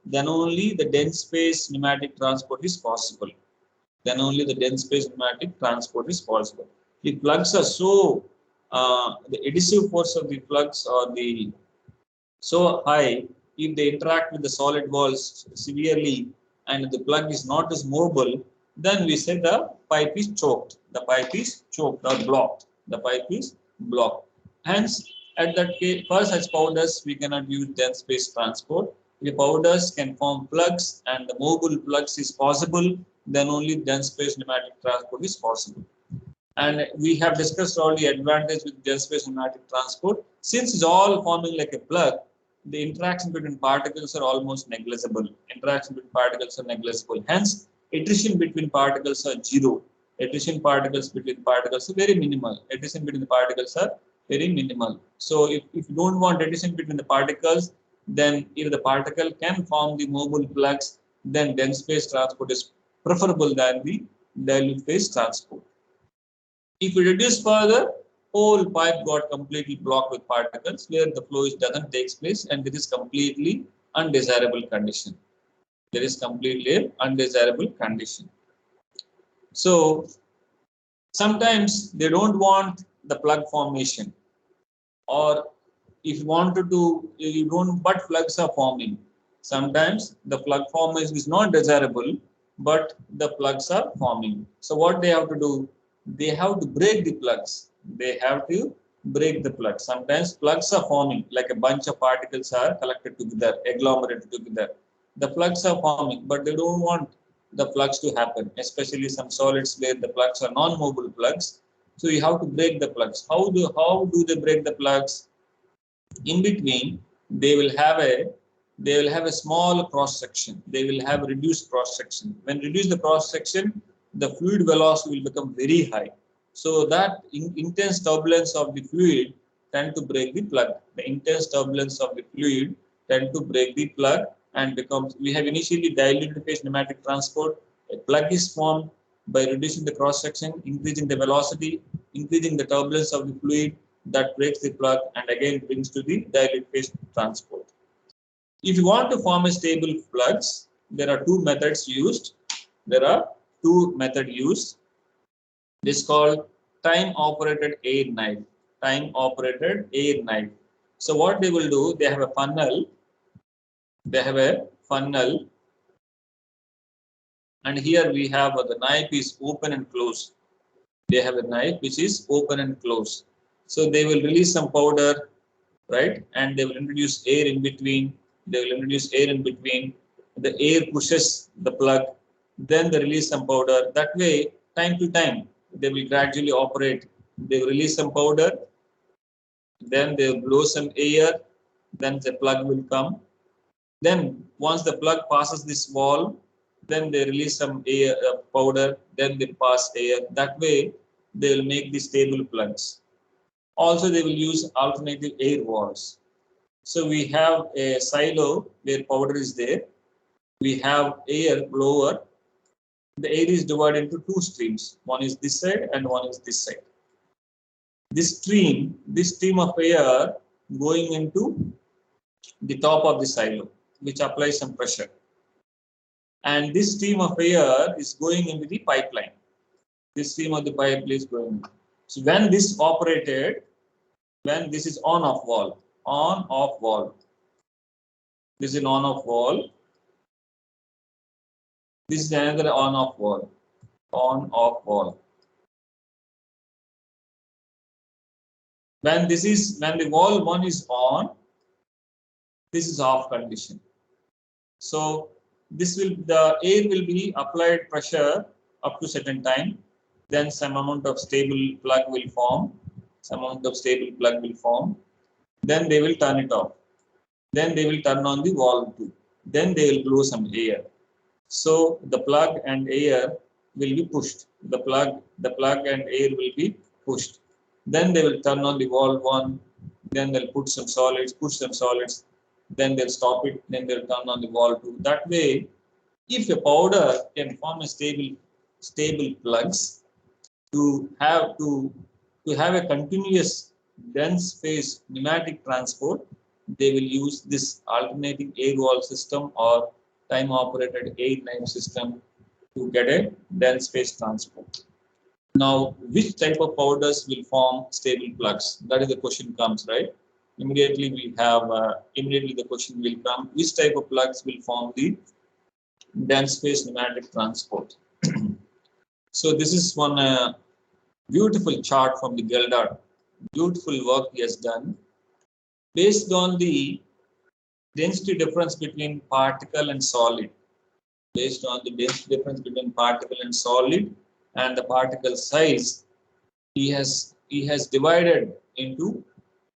then only the dense space pneumatic transport is possible. Then only the dense space pneumatic transport is possible. The plugs are so, the adhesive force of the plugs are so high, if they interact with the solid walls severely and the plug is not as movable, then we say the pipe is choked. The pipe is choked or blocked. The pipe is blocked. Hence, at that case, for such powders, we cannot use dense space transport. If powders can form plugs and the movable plugs is possible, then only dense space pneumatic transport is possible. And we have discussed all the advantage with dense space pneumatic transport. Since it's all forming like a plug, the interaction between particles are almost negligible. Interaction between particles are negligible. Hence, attrition between particles are zero. Attrition particles between particles are very minimal. Attrition between the particles are very minimal. So if you don't want attrition between the particles, then if the particle can form the movable plugs, then dense space transport is preferable than the dilute phase transport. If we reduce further, whole pipe got completely blocked with particles where the flow doesn't take place, and this is completely undesirable condition. There is completely undesirable condition. So sometimes they don't want the plug formation, or if you want to do, you don't, but plugs are forming. Sometimes the plug formation is not desirable, but the plugs are forming. So what they have to do? they have to break the plugs. They have to break the plugs. Sometimes plugs are forming, like a bunch of particles are collected together, agglomerated together. The plugs are forming, but they don't want the plugs to happen, especially some solids where the plugs are non-movable plugs. So you have to break the plugs. How do they break the plugs? In between, they will have a small cross section. They will have a reduced cross section. When reduce the cross section, the fluid velocity will become very high. So that intense turbulence of the fluid tend to break the plug. The intense turbulence of the fluid tend to break the plug and becomes. We have initially diluted phase pneumatic transport. A plug is formed by reducing the cross section, increasing the velocity, increasing the turbulence of the fluid, that breaks the plug and again brings to the dilute phase transport. If you want to form a stable plugs, there are two methods used. There are two methods used. This is called time operated air knife. Time operated air knife. So what they will do, they have a funnel. They have a funnel. And here we have the knife is open and closed. They have a knife which is open and closed. So they will release some powder, right? And they will introduce air in between. They will introduce air in between. The air pushes the plug. Then they release some powder. That way, time to time, they will gradually operate. They will release some powder. Then they will blow some air. Then the plug will come. Then once the plug passes this wall, then they release some air powder. Then they pass air. That way, they will make the stable plugs. Also, they will use alternative air walls. So we have a silo where powder is there. We have air blower. The air is divided into two streams. One is this side and one is this side. This stream of air going into the top of the silo, which applies some pressure. And this stream of air is going into the pipeline. This stream of the pipeline is going. So when this operated, when this is on-off valve, on-off valve. This is an on-off valve. This is another on-off valve. On-off valve. When the valve 1 is on, this is off condition. So the air will be applied pressure up to certain time. Then some amount of stable plug will form. Some amount of stable plug will form. Then they will turn it off. Then they will turn on the valve 2. Then they will blow some air. So the plug and air will be pushed. The plug and air will be pushed. Then they will turn on the valve 1. Then they'll put some solids, push some solids. Then they'll stop it. Then they'll turn on the valve 2. That way, if a powder can form a stable plugs, to have a continuous dense phase pneumatic transport, they will use this alternating air wall system or time operated air knife system to get a dense phase transport. Now, which type of powders will form stable plugs? That is the question comes, right? Immediately the question will come, which type of plugs will form the dense phase pneumatic transport? So this is one beautiful chart from the Geldart. Beautiful work he has done. Based on the density difference between particle and solid. Based on the density difference between particle and solid and the particle size, he has divided into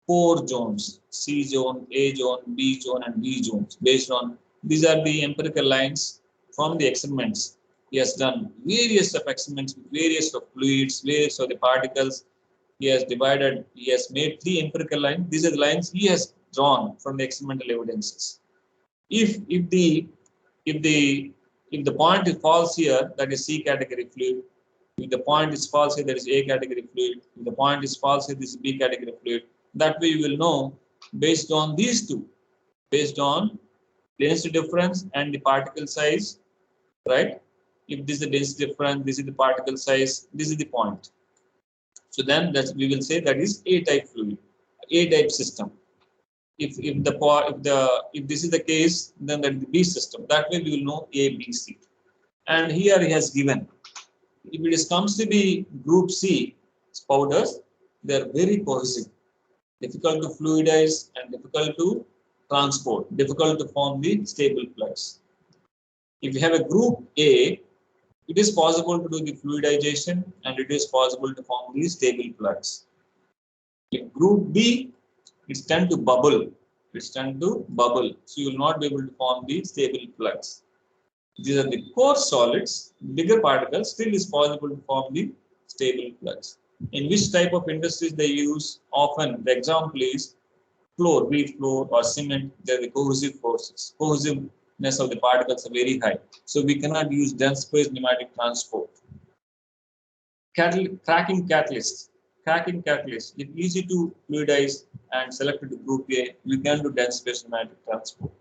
4 zones: C zone, A zone, B zone, and D zones. Based on these are the empirical lines from the experiments. He has done various of experiments with various of fluids, various of the particles. He has made 3 empirical lines. These are the lines he has drawn from the experimental evidences. If the point is false here, that is C category fluid. If the point is false here, that is A category fluid. If the point is false here, this is B category fluid. That way you will know based on these two, based on density difference and the particle size, right? If this is the density difference, this is the particle size, this is the point. So then we will say that is A type fluid, A type system. If this is the case, then that is the B system. That way we will know A, B, C. And here he has given If it comes to the group C powders, they are very cohesive, difficult to fluidize and difficult to transport, difficult to form the stable plugs. If you have a group A, it is possible to do the fluidization and it is possible to form these stable plugs. In group B, it's tend to bubble. It's tend to bubble. So you will not be able to form the stable plugs. These are the coarse solids, bigger particles, still is possible to form the stable plugs. In which type of industries they use? Often, the example is floor, wheat floor or cement, they're the cohesive forces. Cohesiveness of the particles are very high. So we cannot use dense space pneumatic transport. Cracking catalyst. Cracking catalyst. It's easy to fluidize and select to group A. We can do dense space pneumatic transport.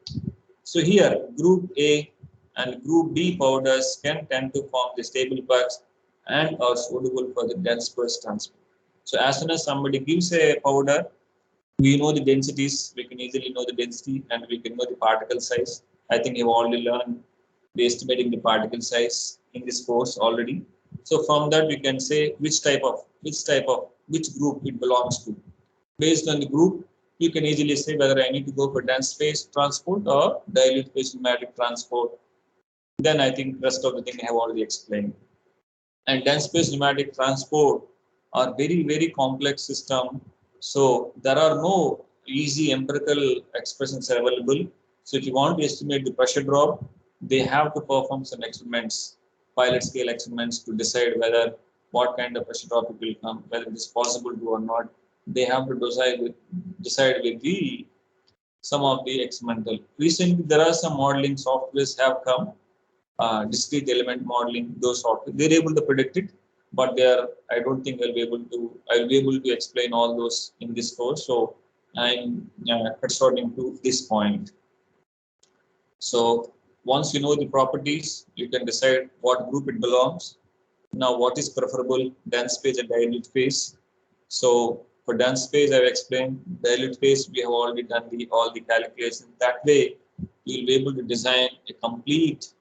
So here, group A and group B powders can tend to form the stable plugs and are suitable for the dense space transport. So as soon as somebody gives a powder, we know the densities, we can easily know the density and we can know the particle size. I think you've already learned the estimating the particle size in this course already. So from that we can say which group it belongs to. Based on the group, you can easily say whether I need to go for dense space transport or dilute phase pneumatic transport. Then I think rest of the thing I have already explained. And dense space pneumatic transport are very, very complex system. So there are no easy empirical expressions available. So if you want to estimate the pressure drop, they have to perform some experiments, pilot scale experiments to decide whether what kind of pressure drop it will come, whether it is possible to or not. They have to decide with the some of the experimental. Recently, there are some modeling softwares have come. Discrete element modeling, those software, they're able to predict it, but they are, I don't think I'll be able to explain all those in this course. So I'm shorting to this point. So once you know the properties, you can decide what group it belongs. Now, what is preferable, dense phase and dilute phase? So for dense phase, I've explained. Dilute phase, we have already done all the calculations. That way, you'll be able to design a complete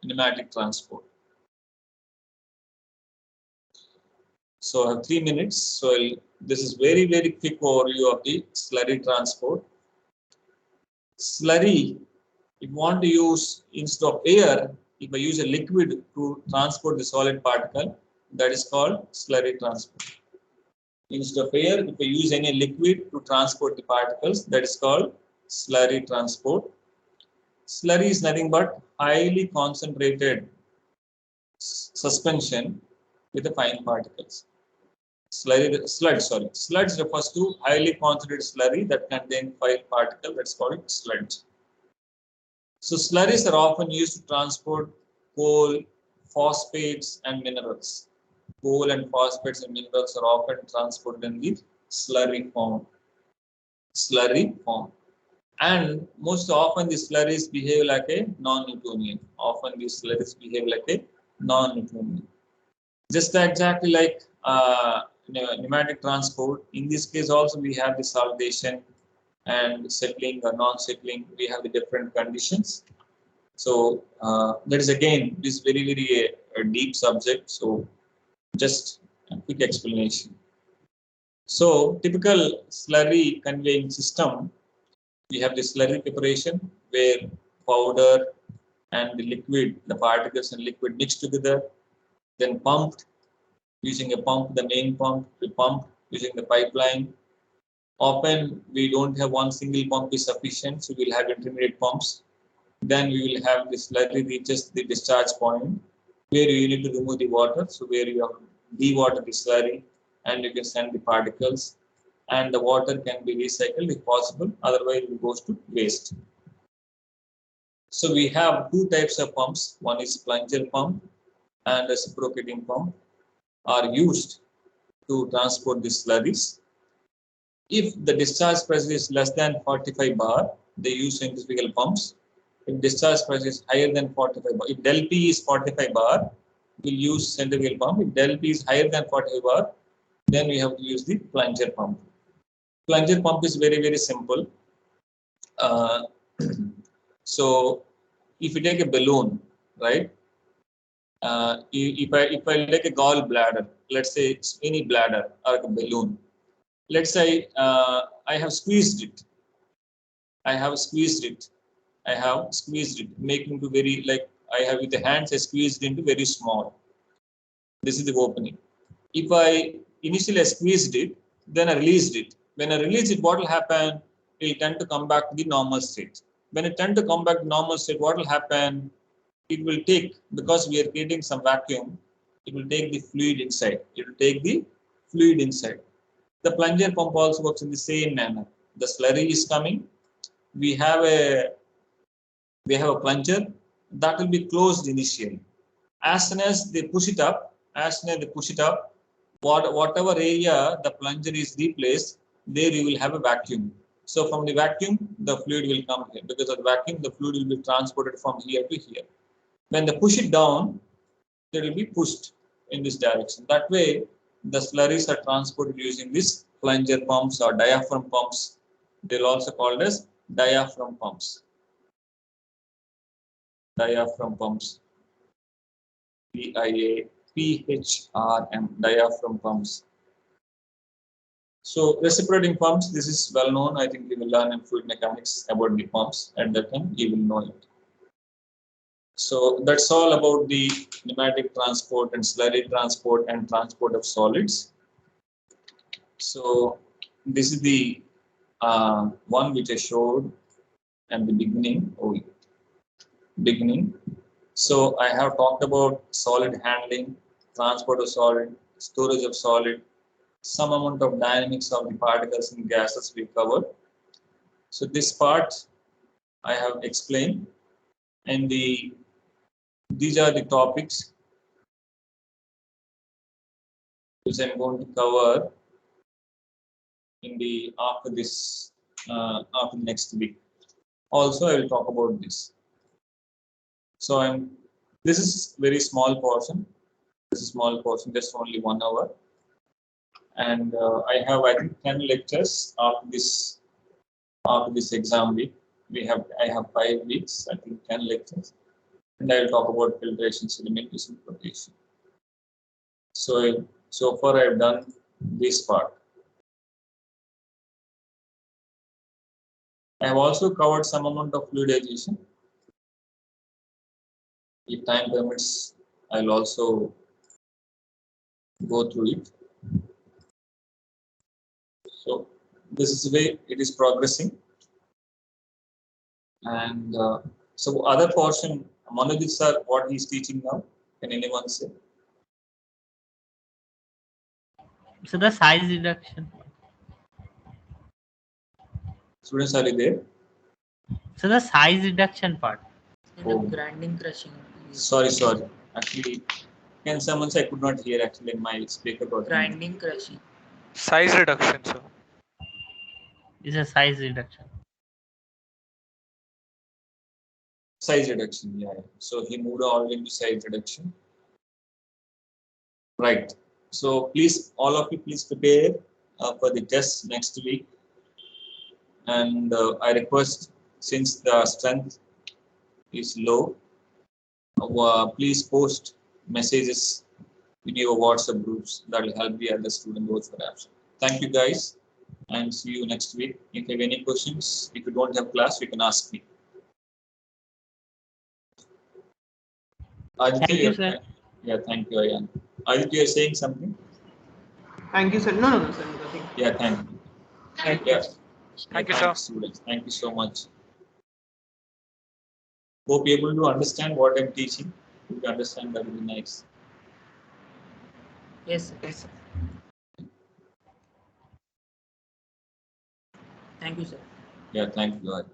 pneumatic transport. So I have 3 minutes. So this is very, very quick overview of the slurry transport. Slurry, if you want to use instead of air, if I use a liquid to transport the solid particle, that is called slurry transport. Instead of air, if I use any liquid to transport the particles, that is called slurry transport. Slurry is nothing but highly concentrated suspension with the fine particles. Sludge refers to highly concentrated slurry that contains fine particle, that's called sludge. So slurries are often used to transport coal, phosphates and minerals. Coal and phosphates and minerals are often transported in the slurry form. And most often the slurries behave like a non-Newtonian. Just exactly like pneumatic transport. In this case also we have the saltation and settling or non-settling. We have the different conditions. So that is again this very, very a deep subject. So just a quick explanation. So typical slurry conveying system, we have the slurry preparation where powder and the liquid, the particles and liquid mixed together, then pumped using a pump, the main pump, we pump using the pipeline. Often we don't have one single pump is sufficient, so we'll have intermediate pumps. Then we will have the slurry reaches the discharge point where you need to remove the water. So where you have dewater the slurry and you can send the particles, and the water can be recycled if possible, otherwise it goes to waste. So we have two types of pumps. One is plunger pump and reciprocating pump are used to transport the slurries. If the discharge pressure is less than 45 bar, they use centrifugal pumps. If discharge pressure is higher than 45 bar, if del P is 45 bar, we'll use centrifugal pump. If del P is higher than 45 bar, then we have to use the plunger pump. Plunger pump is very, very simple. So if you take a balloon, right? if I like a gallbladder, let's say it's any bladder or a balloon, let's say I have squeezed it. I have squeezed it. I have squeezed it, making to very like I have with the hands I squeezed into very small. This is the opening. If I initially squeezed it, then I released it. When I release it, what will happen? It will tend to come back to the normal state. When it tend to come back to normal state, what will happen? It will take, because we are creating some vacuum, it will take the fluid inside. It will take the fluid inside. The plunger pump also works in the same manner. The slurry is coming. We have a plunger that will be closed initially. As soon as they push it up, whatever area the plunger is replaced, there you will have a vacuum. So from the vacuum, the fluid will come here. Because of the vacuum, the fluid will be transported from here to here. When they push it down, they will be pushed in this direction. That way, the slurries are transported using this plunger pumps or diaphragm pumps. They're also called as diaphragm pumps. Diaphragm pumps. DIAPHRM, diaphragm pumps. So reciprocating pumps, this is well known. I think you will learn in fluid mechanics about the pumps. At that time, you will know it. So that's all about the pneumatic transport and slurry transport and transport of solids. So this is the one which I showed at the beginning. So I have talked about solid handling, transport of solid, storage of solid, some amount of dynamics of the particles and gases we covered. So this part I have explained, and these are the topics which I'm going to cover in the after next week. Also, I will talk about this. So this is very small portion. This is small portion, just only 1 hour. And I think 10 lectures after this exam week. I have 5 weeks. I think 10 lectures, and I will talk about filtration, sedimentation, flotation. So far I have done this part. I have also covered some amount of fluidization. If time permits, I will also go through it. So this is the way it is progressing. And so other portion, Manojit sir, what he is teaching now, can anyone say? So the size reduction. Students, are you there? So the size reduction part. In the grinding crushing. Sorry. Actually, can someone say I could not hear actually in my speaker? Grinding crushing. Size reduction, sir. Is a size reduction. Size reduction, yeah. So he moved all into size reduction. Right. So please, all of you, please prepare for the test next week. And I request, since the strength is low, please post messages in your WhatsApp groups. That will help the other student vote for absent. Thank you guys, and see you next week. If you have any questions, if you don't have class, you can ask me. Aditya, Thank you, sir. Yeah, thank you, Ayan. Aditya, you are saying something? Thank you, sir. No, sir. Nothing. Yeah, thank you. Thank you. Thank you, sir. Students. Thank you so much. Hope you're able to understand what I'm teaching. If you understand, that would be nice. Yes, sir. Thank you, sir. Yeah, thank you.